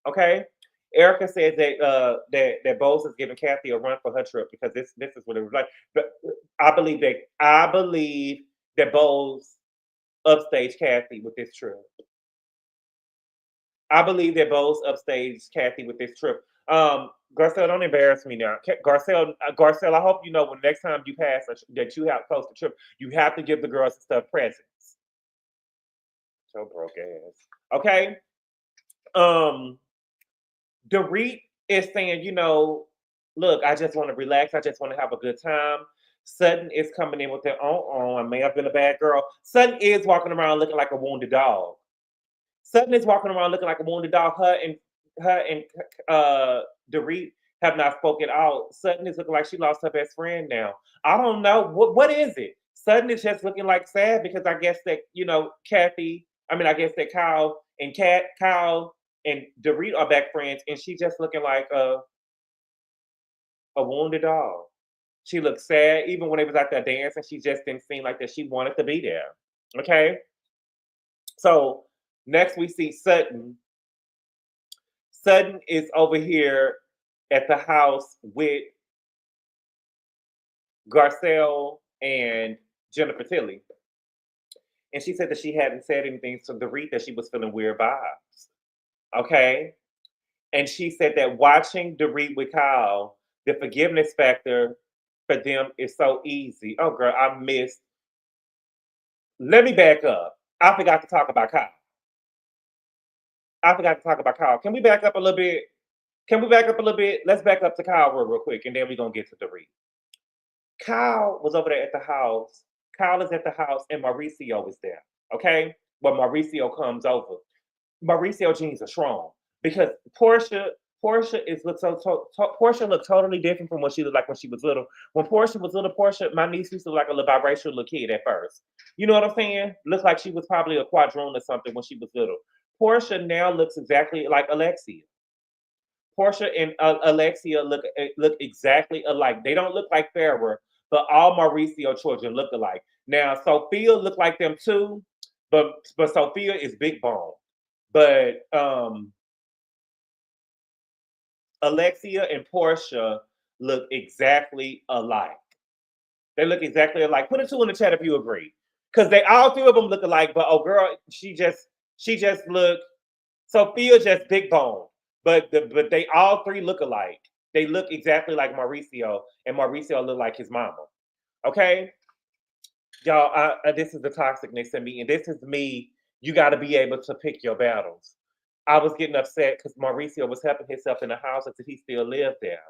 Okay. Erika said that Bose is giving Kathy a run for her trip because this is what it was like. But I believe that Bose upstaged Kathy with this trip. I believe that Bose upstaged Kathy with this trip. Garcelle, don't embarrass me now. Garcelle, I hope you know when next time you pass that you have post a trip, you have to give the girls and stuff presents. So broke ass. Okay. Dorit is saying, look, I just want to relax. I just want to have a good time. Sutton is coming in with their own. I may have been a bad girl. Sutton is walking around looking like a wounded dog. Sutton is walking around looking like a wounded dog. Her and Dorit have not spoken out. Sutton is looking like she lost her best friend now. I don't know. What is it? Sutton is just looking like sad because I guess that, I guess that Kyle and Dorit are back friends, and she just looking like a wounded dog. She looked sad even when they was out there dancing. She just didn't seem like that she wanted to be there. Okay. So next we see Sutton. Sutton is over here at the house with Garcelle and Jennifer Tilly. And she said that she hadn't said anything to Dorit that she was feeling weird vibes. Okay. And she said that watching Dorit with Kyle, the forgiveness factor for them is so easy. Oh, girl, I missed. Let me back up. I forgot to talk about Kyle. Can we back up a little bit? Let's back up to Kyle real quick, and then we're going to get to Dorit. Kyle was over there at the house. Kyle is at the house, and Mauricio is there. Okay? When Mauricio comes over, Mauricio jeans are strong because Portia looked totally different from what she looked like when she was little. When Portia was little, my niece used to look like a little biracial little kid at first. You know what I'm saying? Looked like she was probably a quadroon or something when she was little. Portia now looks exactly like Alexia. Portia and Alexia look exactly alike. They don't look like Farrah, but all Mauricio children look alike. Now Sophia looked like them too, but Sophia is big bone. But Alexia and Portia look exactly alike. They look exactly alike. Put a 2 in the chat if you agree. Because they all three of them look alike, but oh girl, she just look Sophia just big bone. But they all three look alike. They look exactly like Mauricio, and Mauricio look like his mama. Okay? Y'all, this is the toxicness in me, and this is me. You got to be able to pick your battles. I was getting upset because Mauricio was helping himself in the house until he still lived there.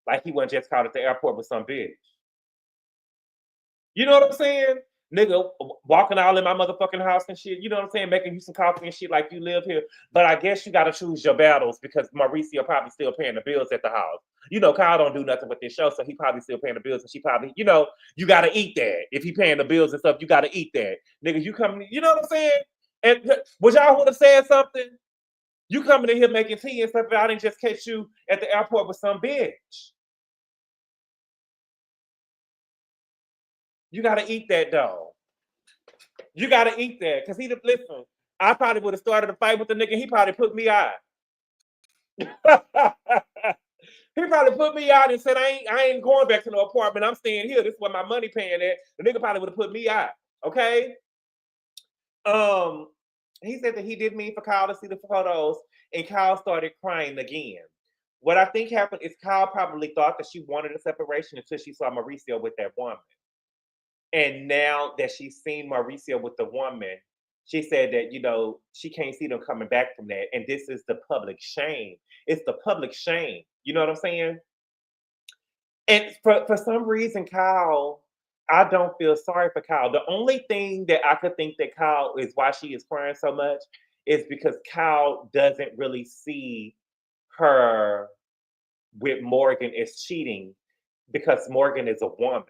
Like he wasn't just caught at the airport with some bitch. You know what I'm saying? Nigga walking all in my motherfucking house and shit. You know what I'm saying? Making you some coffee and shit like you live here. But I guess you got to choose your battles because Mauricio probably still paying the bills at the house. Kyle don't do nothing with this show, so he probably still paying the bills. And she probably, you got to eat that. If he paying the bills and stuff, you got to eat that. Nigga, you coming, you know what I'm saying? And would y'all would have said something? You coming in here making tea and stuff, but I didn't just catch you at the airport with some bitch. You gotta eat that though. You gotta eat that. Cause listen, I probably would have started a fight with the nigga, he probably put me out. He probably put me out and said, I ain't going back to no apartment. I'm staying here. This is what my money paying at. The nigga probably would have put me out. Okay. Um, he said that he didn't mean for Kyle to see the photos, and Kyle started crying again. What I think happened is Kyle probably thought that she wanted a separation until she saw Mauricio with that woman. And now that she's seen Mauricio with the woman, she said that, she can't see them coming back from that. And this is the public shame. It's the public shame. You know what I'm saying? And for some reason, Kyle, I don't feel sorry for Kyle. The only thing that I could think that Kyle is why she is crying so much is because Kyle doesn't really see her with Morgan as cheating because Morgan is a woman,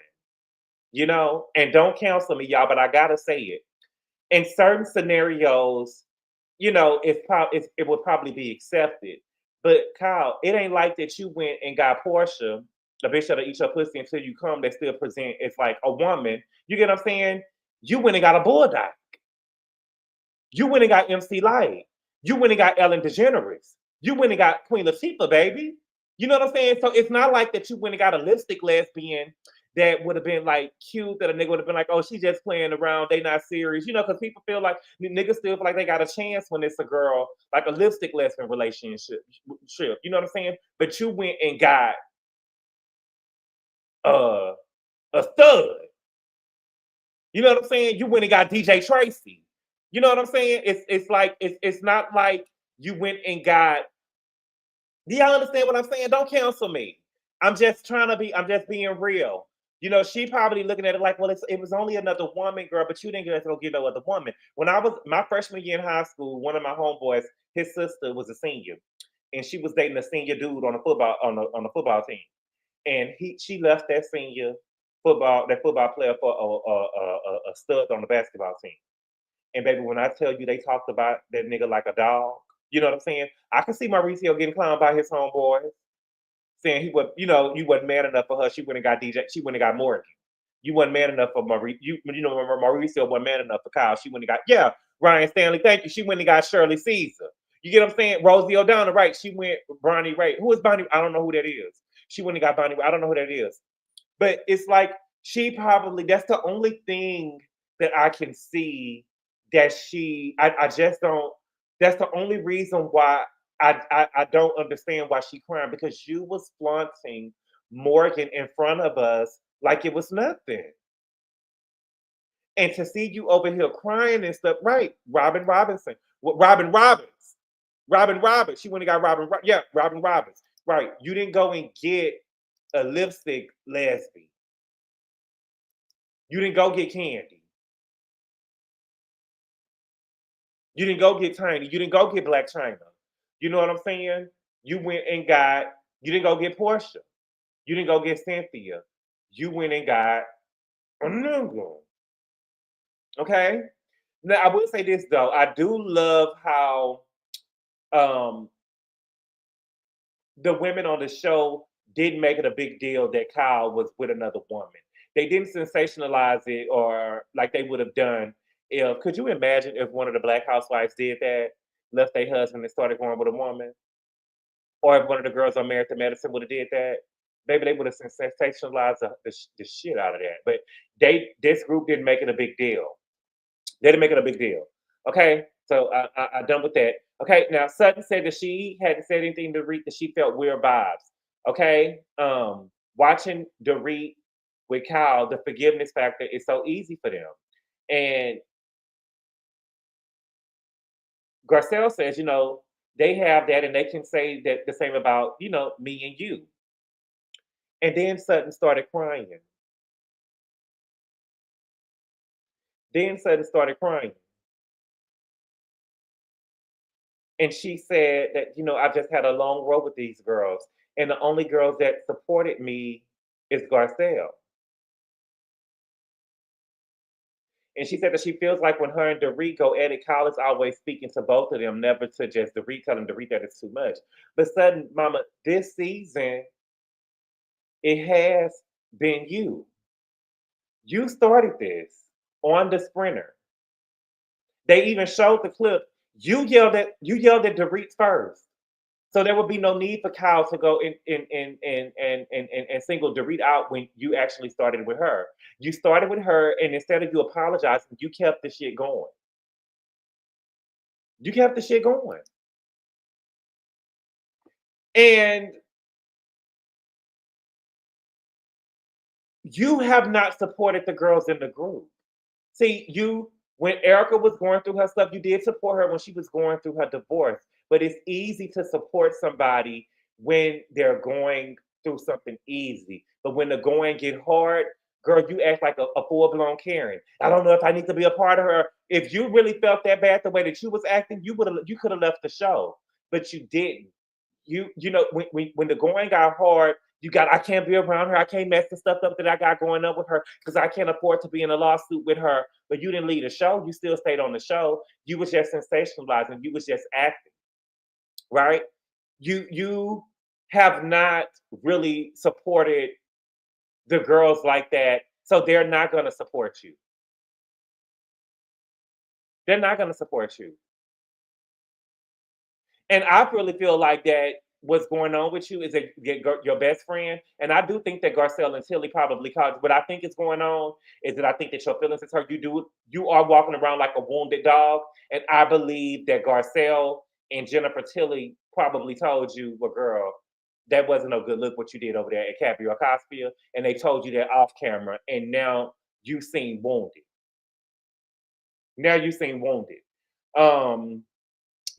And don't counsel me, y'all, but I gotta say it. In certain scenarios, it would probably be accepted. But Kyle, it ain't like that you went and got Portia, the bitch that'll eat your pussy until you come, that still present as like a woman. You get what I'm saying? You went and got a bulldog. You went and got MC Light. You went and got Ellen DeGeneres. You went and got Queen Latifah, baby. You know what I'm saying? So it's not like that you went and got a lipstick lesbian that would have been like cute, that a nigga would have been like, oh, she just playing around, they not serious. Because people feel like niggas still feel like they got a chance when it's a girl, like a lipstick lesbian relationship. You know what I'm saying? But you went and got a stud. You know what I'm saying? You went and got DJ Tracy. You know what I'm saying? It's not like you went and got. Do y'all understand what I'm saying? Don't cancel me. I'm just being real. She probably looking at it like, well, it was only another woman, girl, but you didn't get to go get no other woman. When I was my freshman year in high school, one of my homeboys, his sister was a senior, and she was dating a senior dude on the football team, and she left that football player for a stud on the basketball team. And baby, when I tell you they talked about that nigga like a dog, you know what I'm saying? I can see Mauricio getting clowned by his homeboys, saying he was, you wasn't man enough for her. She went and got DJ. She went and got Morgan. You wasn't man enough for Mauricio. Mauricio wasn't man enough for Kyle. She went and got Ryan Stanley. Thank you. She went and got Shirley Caesar. You get what I'm saying? Rosie O'Donnell, right? She went Bonnie Raitt. Who is Bonnie? I don't know who that is. She went and got Bonnie. I don't know who that is. But it's like she probably. That's the only thing that I can see that she. I just don't. That's the only reason why I don't understand why she crying, because you was flaunting Morgan in front of us like it was nothing. And to see you over here crying and stuff, right? Robin Robinson. Robin Robbins. Robin Robbins. She went and got Robin Robbins. Right. You didn't go and get a lipstick lesbian. You didn't go get Candy. You didn't go get Tiny. You didn't go get Black China. You know what I'm saying? You didn't go get Portia. You didn't go get Cynthia. You went and got a nigga. Okay? Now, I will say this, though. I do love how the women on the show didn't make it a big deal that Kyle was with another woman. They didn't sensationalize it or like they would have done could you imagine if one of the Black Housewives did that, left their husband and started going with a woman? Or if one of the girls on Married to Medicine would have did that, maybe they would have sensationalized the shit out of that. But this group didn't make it a big deal. They didn't make it a big deal. Okay, so I'm done with that. Okay, now Sutton said that she hadn't said anything to Dorit that she felt weird vibes. Okay, watching Dorit with Kyle, the forgiveness factor is so easy for them. And Garcelle says, they have that and they can say that the same about, me and you. And then Sutton started crying. And she said that, I just had a long road with these girls. And the only girls that supported me is Garcelle. And she said that she feels like when her and Dorit go at it, Kyle is always speaking to both of them, never to just Dorit, telling Dorit that it's too much. But Sutton, mama, this season, it has been you. You started this on the Sprinter. They even showed the clip. You yelled at Dorit first. So there would be no need for Kyle to go and single Dorit out when you actually started with her. You started with her, and instead of you apologizing, you kept the shit going. You kept the shit going. And you have not supported the girls in the group. See, when Erika was going through her stuff, you did support her when she was going through her divorce. But it's easy to support somebody when they're going through something easy. But when the going get hard, girl, you act like a full-blown Karen. I don't know if I need to be a part of her. If you really felt that bad the way that you was acting, you could have left the show, but you didn't. When the going got hard, I can't be around her. I can't mess the stuff up that I got going up with her because I can't afford to be in a lawsuit with her. But you didn't leave the show. You still stayed on the show. You was just sensationalizing. You was just acting, right? You have not really supported the girls like that, so they're not going to support you. They're not going to support you. And I really feel like that what's going on with you is that your best friend, and I do think that Garcelle and Tilly probably caused. What I think is going on is that I think that your feelings is hurt. You are walking around like a wounded dog, and I believe that Garcelle and Jennifer Tilly probably told you, well, girl, that wasn't a good look what you did over there at Cappy or Cospia, and they told you that off camera, and now you seem wounded. Now you seem wounded.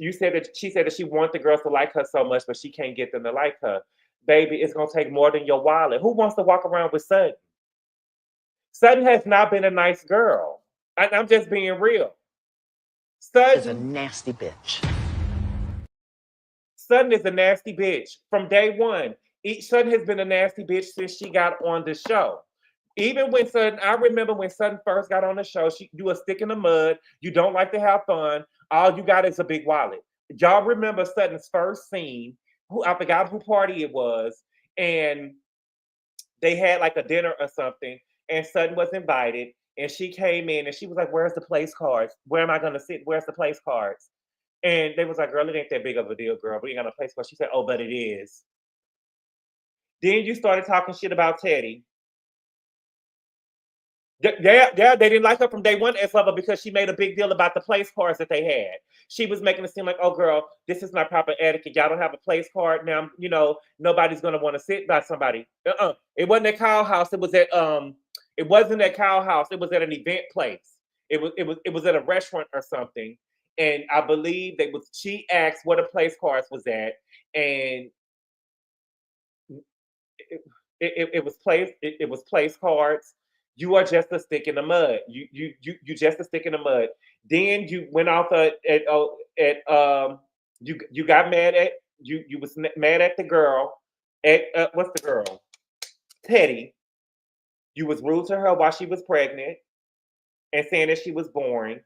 She said that she wants the girls to like her so much, but she can't get them to like her. Baby, it's gonna take more than your wallet. Who wants to walk around with Sutton? Sutton has not been a nice girl. I'm just being real. Sutton is a nasty bitch. Sutton is a nasty bitch from day one. Sutton has been a nasty bitch since she got on the show. Even when Sutton, I remember when Sutton first got on the show, you a stick in the mud. You don't like to have fun. All you got is a big wallet. Y'all remember Sutton's first scene? I forgot who party it was, and they had like a dinner or something, and Sutton was invited, and she came in and she was like, "Where's the place cards? Where am I gonna sit? Where's the place cards?" And they was like, "Girl, it ain't that big of a deal, girl. We ain't got a place cards." She said, "Oh, but it is." Then you started talking shit about Teddy. Yeah, they didn't like her from day one as lover because she made a big deal about the place cards that they had. She was making it seem like, oh girl, this is not proper etiquette. Y'all don't have a place card now. Nobody's gonna want to sit by somebody. It wasn't at Kyle House. It was at It wasn't at Kyle House. It was at an event place. It was at a restaurant or something. And I believe she asked what a place cards was at, and it was place cards. You are just a stick in the mud. You just a stick in the mud. Then you went off you got mad at you was mad at the girl at what's the girl Teddy. You was rude to her while she was pregnant and saying that she was boring.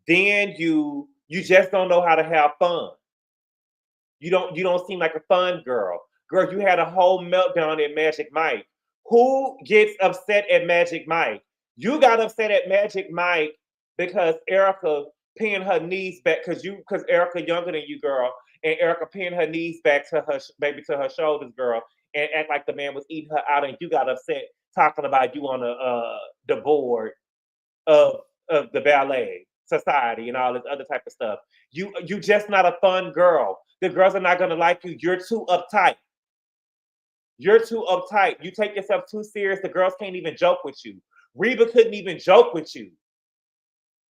Then you just don't know how to have fun. You don't seem like a fun girl. Girl, you had a whole meltdown at Magic Mike. Who gets upset at Magic Mike? You got upset at Magic Mike because Erika pinned her knees back because Erika younger than you, girl, and Erika pinned her knees back to her shoulders, girl, and act like the man was eating her out, and you got upset talking about you on the board of the ballet society and all this other type of stuff. You just not a fun girl. The girls are not gonna like you. You're too uptight. You're too uptight. You take yourself too serious. The girls can't even joke with you. Reba couldn't even joke with you.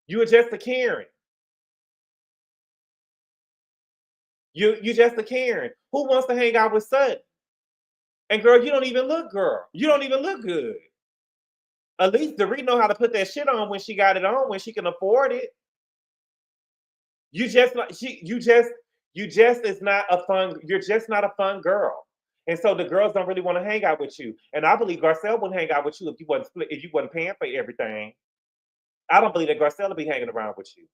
You were just a Karen. You just a Karen. Who wants to hang out with Sutton? And girl, you don't even look You don't even look good. At least Dorit know how to put that shit on when she got it on, when she can afford it. You just is not a fun. You're just not a fun girl. And so the girls don't really want to hang out with you. And I believe Garcelle wouldn't hang out with you if you wasn't paying for everything. I don't believe that Garcelle would be hanging around with you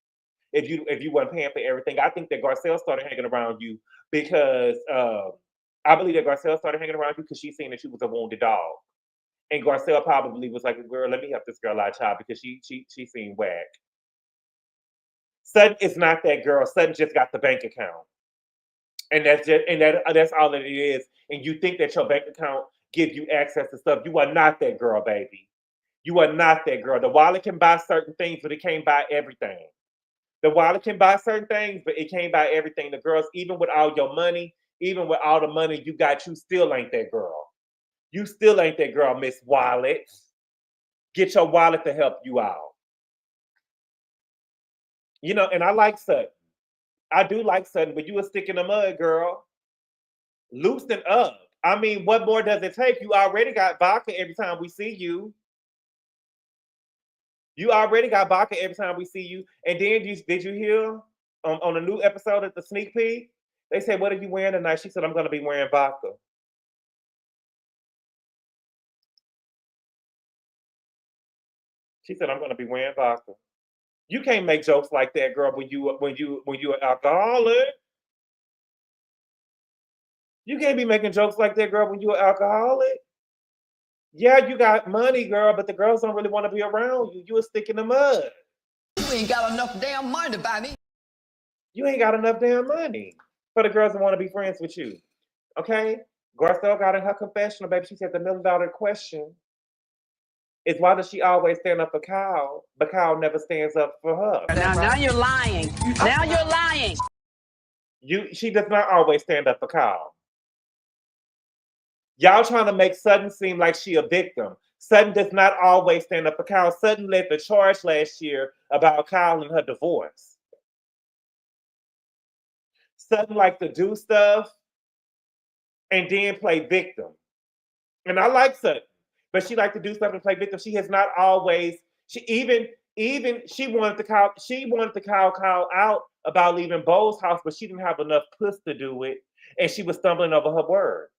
if you wasn't paying for everything. I think that Garcelle started hanging around you because I believe that Garcelle started hanging around you because she seen that you was a wounded dog. And Garcelle probably was like, girl, let me help this girl out, child, because she seemed whack. Sutton is not that girl. Sutton just got the bank account. And that's all that it is. And you think that your bank account gives you access to stuff. You are not that girl, baby. You are not that girl. The wallet can buy certain things, but it can't buy everything. The wallet can buy certain things, but it can't buy everything. The girls, even with all your money, even with all the money you got, you still ain't that girl. You still ain't that girl, Miss Wallet. Get your wallet to help you out. You know, and I like Sutton. I do like Sutton, but you a stick in the mud, girl. Loosen up. I mean, what more does it take? You already got vodka every time we see you. You already got vodka every time we see you. And then did you hear on a new episode of the sneak peek? They said, "What are you wearing tonight?" She said, "I'm going to be wearing vodka." She said, "I'm going to be wearing vodka." You can't make jokes like that, girl. When you an alcoholic, you can't be making jokes like that, girl. When you an alcoholic. Yeah, you got money, girl, but the girls don't really want to be around you. You a stick in the mud. You ain't got enough damn money to buy me. You ain't got enough damn money for the girls that want to be friends with you. Okay? Garcelle got in her confessional, baby. She said the $1 million question is why does she always stand up for Kyle, but Kyle never stands up for her? Now you're lying. Now you're lying. She does not always stand up for Kyle. Y'all trying to make Sutton seem like she a victim. Sutton does not always stand up for Kyle. Sutton led the charge last year about Kyle and her divorce. Sutton likes to do stuff and then play victim. And I like Sutton, but she likes to do stuff and play victim. She has not always. She wanted to call Kyle out about leaving Bo's house, but she didn't have enough puss to do it, and she was stumbling over her words.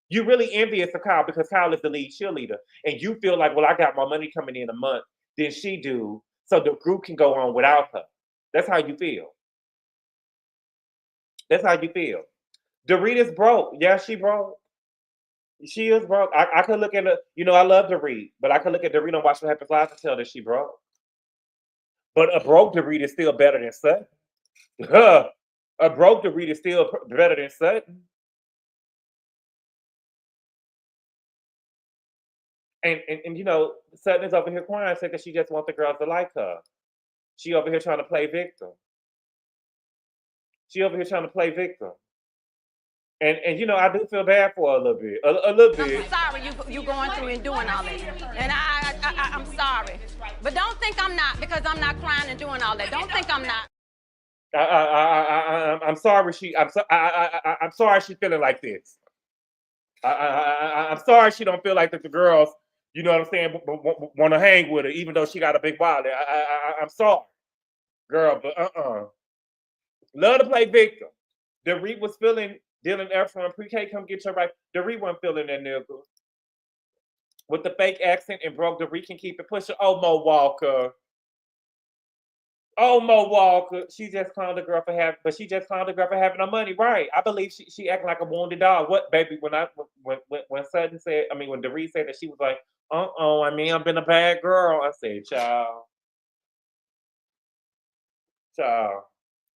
You're really envious of Kyle because Kyle is the lead cheerleader, and you feel like, well, I got more money coming in a month than she do, so the group can go on without her. That's how you feel. That's how you feel. Dorit is broke. Yeah, she broke. She is broke. I could look at her. You know, I love Dorit, but I could look at Dorit and Watch What Happens Live and tell that she broke. But a broke Dorit is still better than Sutton. A broke Dorit is still better than Sutton. And you know, Sutton is over here crying, saying that she just wants the girls to like her. She over here trying to play victim. She over here trying to play victim. And you know, I do feel bad for her a little bit. A little bit. I'm sorry you going through and doing all that. And I'm sorry. But don't think I'm not, because I'm not crying and doing all that. Don't think I'm not. I'm sorry I'm sorry she's feeling like this. I'm sorry she don't feel like that the girls, you know what I'm saying, want to hang with her, even though she got a big wallet. I'm sorry, girl, but love to play victim. Dorit was feeling Dylan S14 PK, come get your right. Dorit wasn't feeling that nigga with the fake accent and broke. Dorit can keep it pushing. Oh, Mo Walker. Oh, Mo Walker. She just clowned the girl for having, but she just clowned the girl for having her money, right? I believe she acting like a wounded dog. What, baby? When Sutton said, I mean, when Dorit said that, she was like, I mean, I've been a bad girl. I said, child.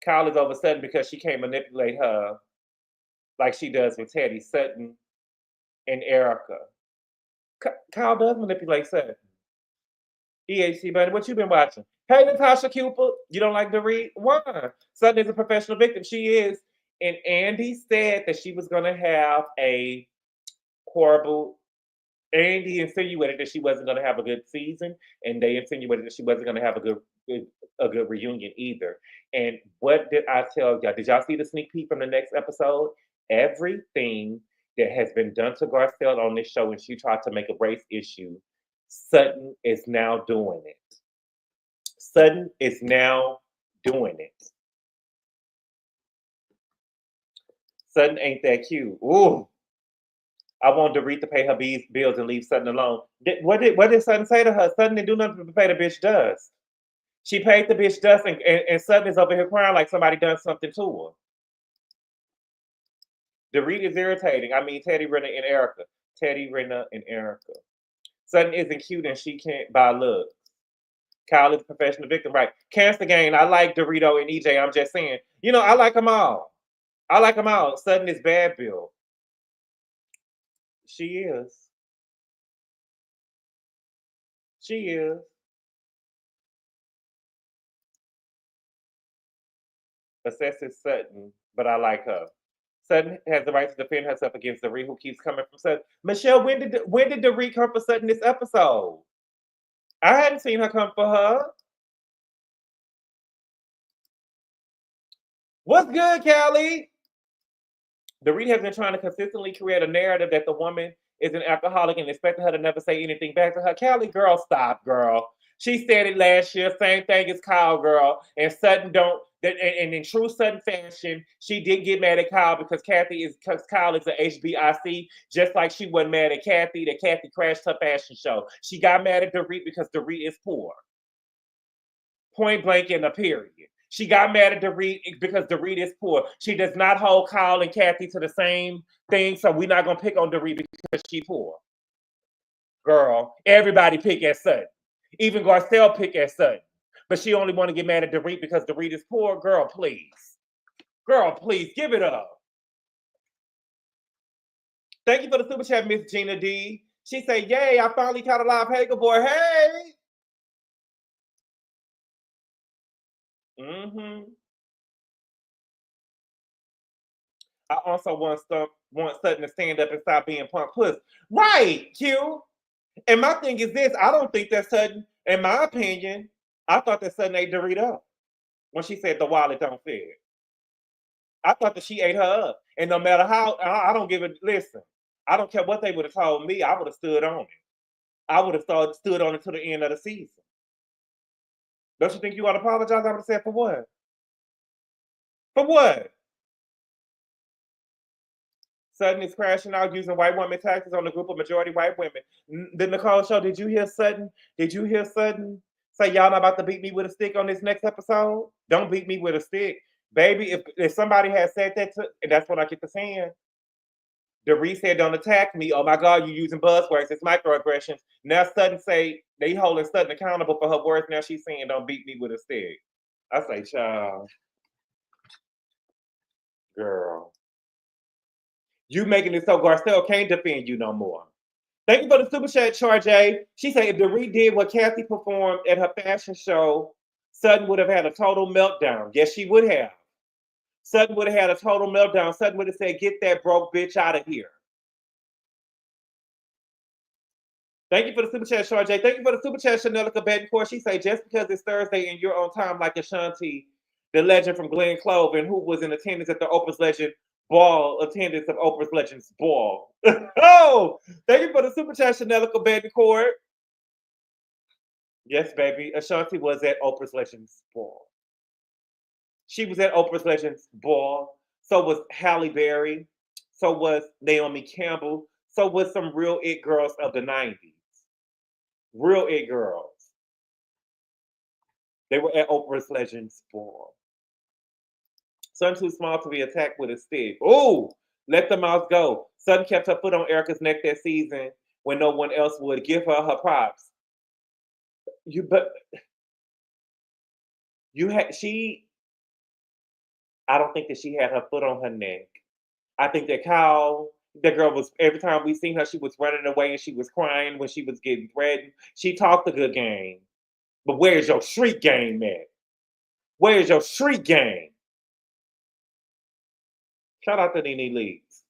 Kyle is over Sutton because she can't manipulate her like she does with Teddy, Sutton, and Erika. Kyle does manipulate Sutton. EHC, buddy, what you been watching? Hey, Natasha Cooper, you don't like Dorit? Why? Sutton is a professional victim. She is. And Andy said that she was going to have a horrible. Andy insinuated that she wasn't going to have a good season, and they insinuated that she wasn't going to have a good reunion either. And what did I tell y'all? Did y'all see the sneak peek from the next episode? Everything that has been done to Garcelle on this show, and she tried to make a race issue, Sutton is now doing it. Sutton is now doing it. Sutton ain't that cute. Ooh. I want Dorit to pay her bills and leave Sutton alone. What did Sutton say to her? Sutton didn't do nothing to pay the bitch dust. She paid the bitch dust, and Sutton is over here crying like somebody done something to her. Dorit is irritating. I mean, Teddy, Renna, and Erika. Teddy, Renna, and Erika. Sutton isn't cute and she can't buy looks. Kyle is a professional victim, right? Cancer Gang, I like Dorito and EJ. I'm just saying, you know, I like them all. I like them out. Sutton is bad, Bill. She is. She is. Assesses Sutton, but I like her. Sutton has the right to defend herself against Dorit, who keeps coming from Sutton. Michelle, when did Dorit come for Sutton this episode? I hadn't seen her come for her. What's good, Callie? Dorit has been trying to consistently create a narrative that the woman is an alcoholic and expecting her to never say anything back to her. Callie, girl, stop, girl. She said it last year, same thing as Kyle, girl. And Sutton don't, and in true Sutton fashion, she did get mad at Kyle because Kyle is an HBIC, just like she wasn't mad at Kathy, that Kathy crashed her fashion show. She got mad at Dorit because Dorit is poor. Point blank in a period. She got mad at Dorit because Dorit is poor. She does not hold Kyle and Kathy to the same thing, so we're not going to pick on Dorit because she's poor. Girl, everybody pick at Sutton. Even Garcelle pick at Sutton. But she only want to get mad at Dorit because Dorit is poor. Girl, please. Girl, please, give it up. Thank you for the super chat, Miss Gina D. She said, yay, I finally caught a live Hager boy. Hey! I also want Sutton to stand up and stop being punk puss. Right, Q. And my thing is this, I don't think that Sutton, in my opinion, I thought that Sutton ate Dorit up when she said the wallet don't fit. I thought that she ate her up. And no matter how, I don't give a, listen, I don't care what they would have told me, I would have stood on it. I would have stood on it to the end of the season. Don't you think you ought to apologize? I would have said, for what? For what? Sutton is crashing out using white woman tactics on the group of majority white women. The Nicole show, did you hear Sutton? Did you hear Sutton say y'all not about to beat me with a stick on this next episode? Don't beat me with a stick. Baby, if somebody has said that, and that's what I get to saying, Dorit said don't attack me. Oh my God, you using buzzwords. It's microaggressions. Now Sutton say they holding Sutton accountable for her words. Now she's saying don't beat me with a stick. I say, child. Girl. You making it so Garcelle can't defend you no more. Thank you for the super chat, Charjay. She said if Dorit did what Kathy performed at her fashion show, Sutton would have had a total meltdown. Yes, she would have. Sutton would have had a total meltdown. Sutton would have said, get that broke bitch out of here. Thank you for the super chat, Charjay. Thank you for the super chat, Chanelica Betancourt. She said, just because it's Thursday and you're on time like Ashanti, the legend from Glen Clove, and who was in attendance at the Oprah's Legend Ball, attendance of Oprah's Legends Ball. Oh, thank you for the super chat, Chanelica Betancourt. Yes, baby. Ashanti was at Oprah's Legends Ball. She was at Oprah's Legends Ball. So was Halle Berry. So was Naomi Campbell. So was some real it girls of the 90s. Real it girls. They were at Oprah's Legends Ball. Sutton too small to be attacked with a stick. Oh, let the mouse go. Sutton kept her foot on Erika's neck that season when no one else would. Give her her props. I don't think that she had her foot on her neck. I think that that girl was, every time we seen her, she was running away and she was crying when she was getting threatened. She talked a good game. But where's your street game at? Where's your street game? Shout out to Nene Leaks.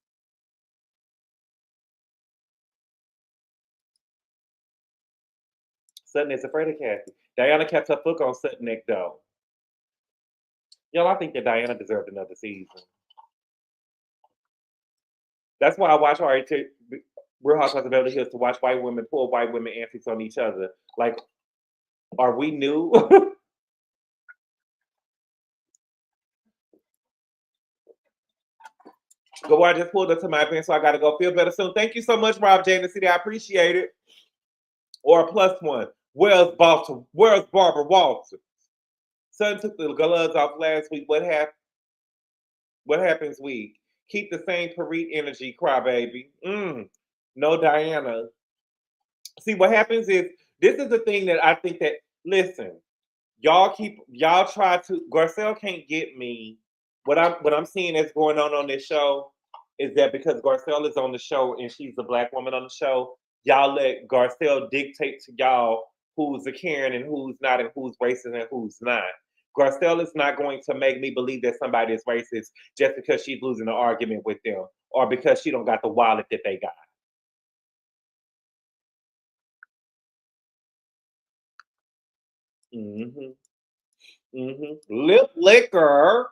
Sutton is afraid of Kathy. Diana kept her foot on Sutton's neck, though. Y'all, I think that Diana deserved another season. That's why I watch Real Housewives of Beverly Hills, to watch white women pull white women antics on each other. Like, are we new? Go, I just pulled up to my event, so I got to go. Feel better soon. Thank you so much, Rob J in the city. I appreciate it. Or a +1. Where's Barbara Walters? Sutton took the gloves off last week. What happens week? Keep the same Parit energy, crybaby. No, Diana. See, what happens is, this is the thing that I think that, listen, y'all try to, Garcelle can't get me what I'm seeing that's going on this show is that because Garcelle is on the show and she's a black woman on the show, y'all let Garcelle dictate to y'all who's a Karen and who's not, and who's racist and who's not. Garcelle is not going to make me believe that somebody is racist just because she's losing an argument with them or because she don't got the wallet that they got. Lip liquor.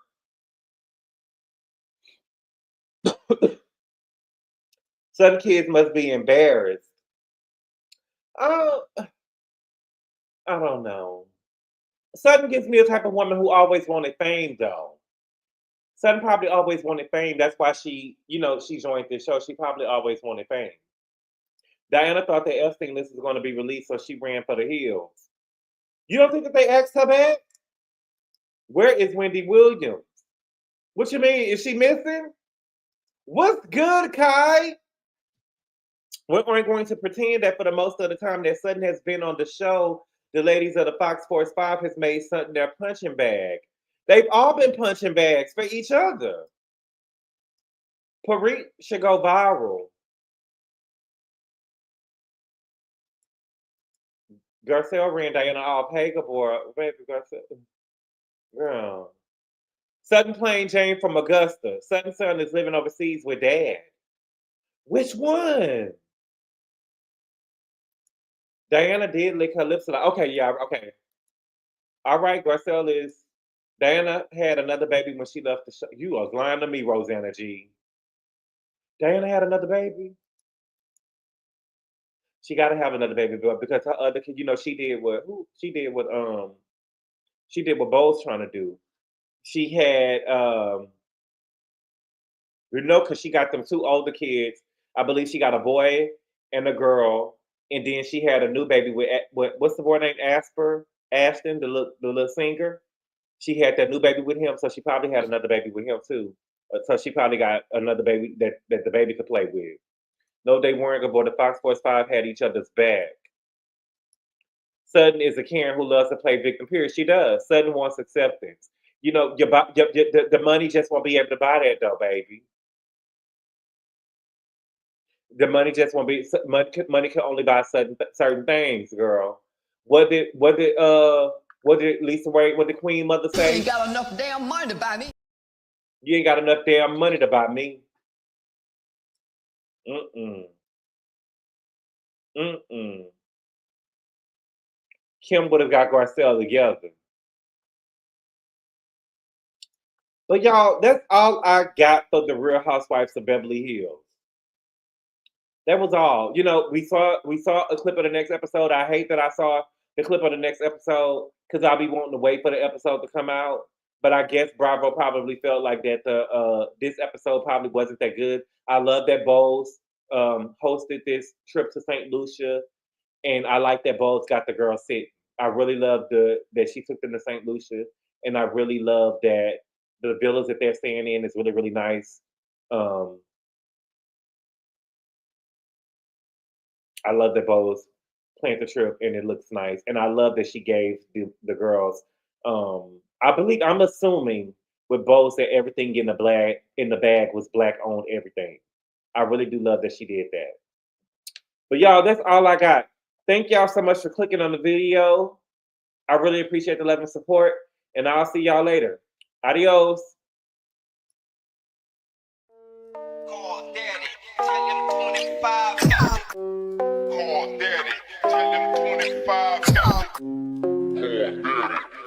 Some kids must be embarrassed. I don't know. Sutton gives me a type of woman who always wanted fame, though. Sutton probably always wanted fame. That's why she joined this show. She probably always wanted fame. Diana thought the Epstein list was going to be released, so she ran for the hills. You don't think that they asked her back? Where is Wendy Williams? What you mean? Is she missing? What's good, Kai? We aren't going to pretend that for the most of the time that Sutton has been on the show, the ladies of the Fox Force 5 has made Sutton their punching bag. They've all been punching bags for each other. Parit should go viral. Garcelle ran Diana off. Hey, good boy. Baby Garcelle. Girl. Sutton playing Jane from Augusta. Sutton's son is living overseas with dad. Which one? Diana did lick her lips a lot. Okay, yeah, okay. All right, Garcelle is. Diana had another baby when she left the show. You are lying to me, Rosanna G. Diana had another baby. She got to have another baby because her other kid, she did what Bo's trying to do. She had, because she got them two older kids. I believe she got a boy and a girl. And then she had a new baby with what's the boy named Ashton, the little singer. She had that new baby with him, so she probably had another baby with him too. So she probably got another baby that the baby could play with. No, they weren't, but the Fox Force 5 had each other's back. Sutton is a Karen who loves to play victim. Period. She does. Sutton wants acceptance. The money just won't be able to buy that though, baby. The money just won't be money can only buy certain things, girl. What did Lisa Ray, what did Queen Mother say? You ain't got enough damn money to buy me. You ain't got enough damn money to buy me. Kim would have got Garcelle together. But y'all, that's all I got for the Real Housewives of Beverly Hills. That was all. We saw a clip of the next episode. I hate that I saw the clip of the next episode because I'll be wanting to wait for the episode to come out. But I guess Bravo probably felt like that this episode probably wasn't that good. I love that Bowles hosted this trip to Saint Lucia, and I like that Bowles got the girls sick. I really love that she took them to Saint Lucia, and I really love that the villas that they're staying in is really, really nice. I love that Bowles planned the trip and it looks nice. And I love that she gave the girls. I'm assuming with Bowles that everything in the bag was black owned everything. I really do love that she did that. But y'all, that's all I got. Thank y'all so much for clicking on the video. I really appreciate the love and support. And I'll see y'all later. Adios. Call Daddy, tell him 25 got it. Call Daddy, tell him 25 got it. Call Daddy,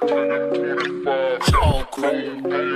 tell him 25 got it.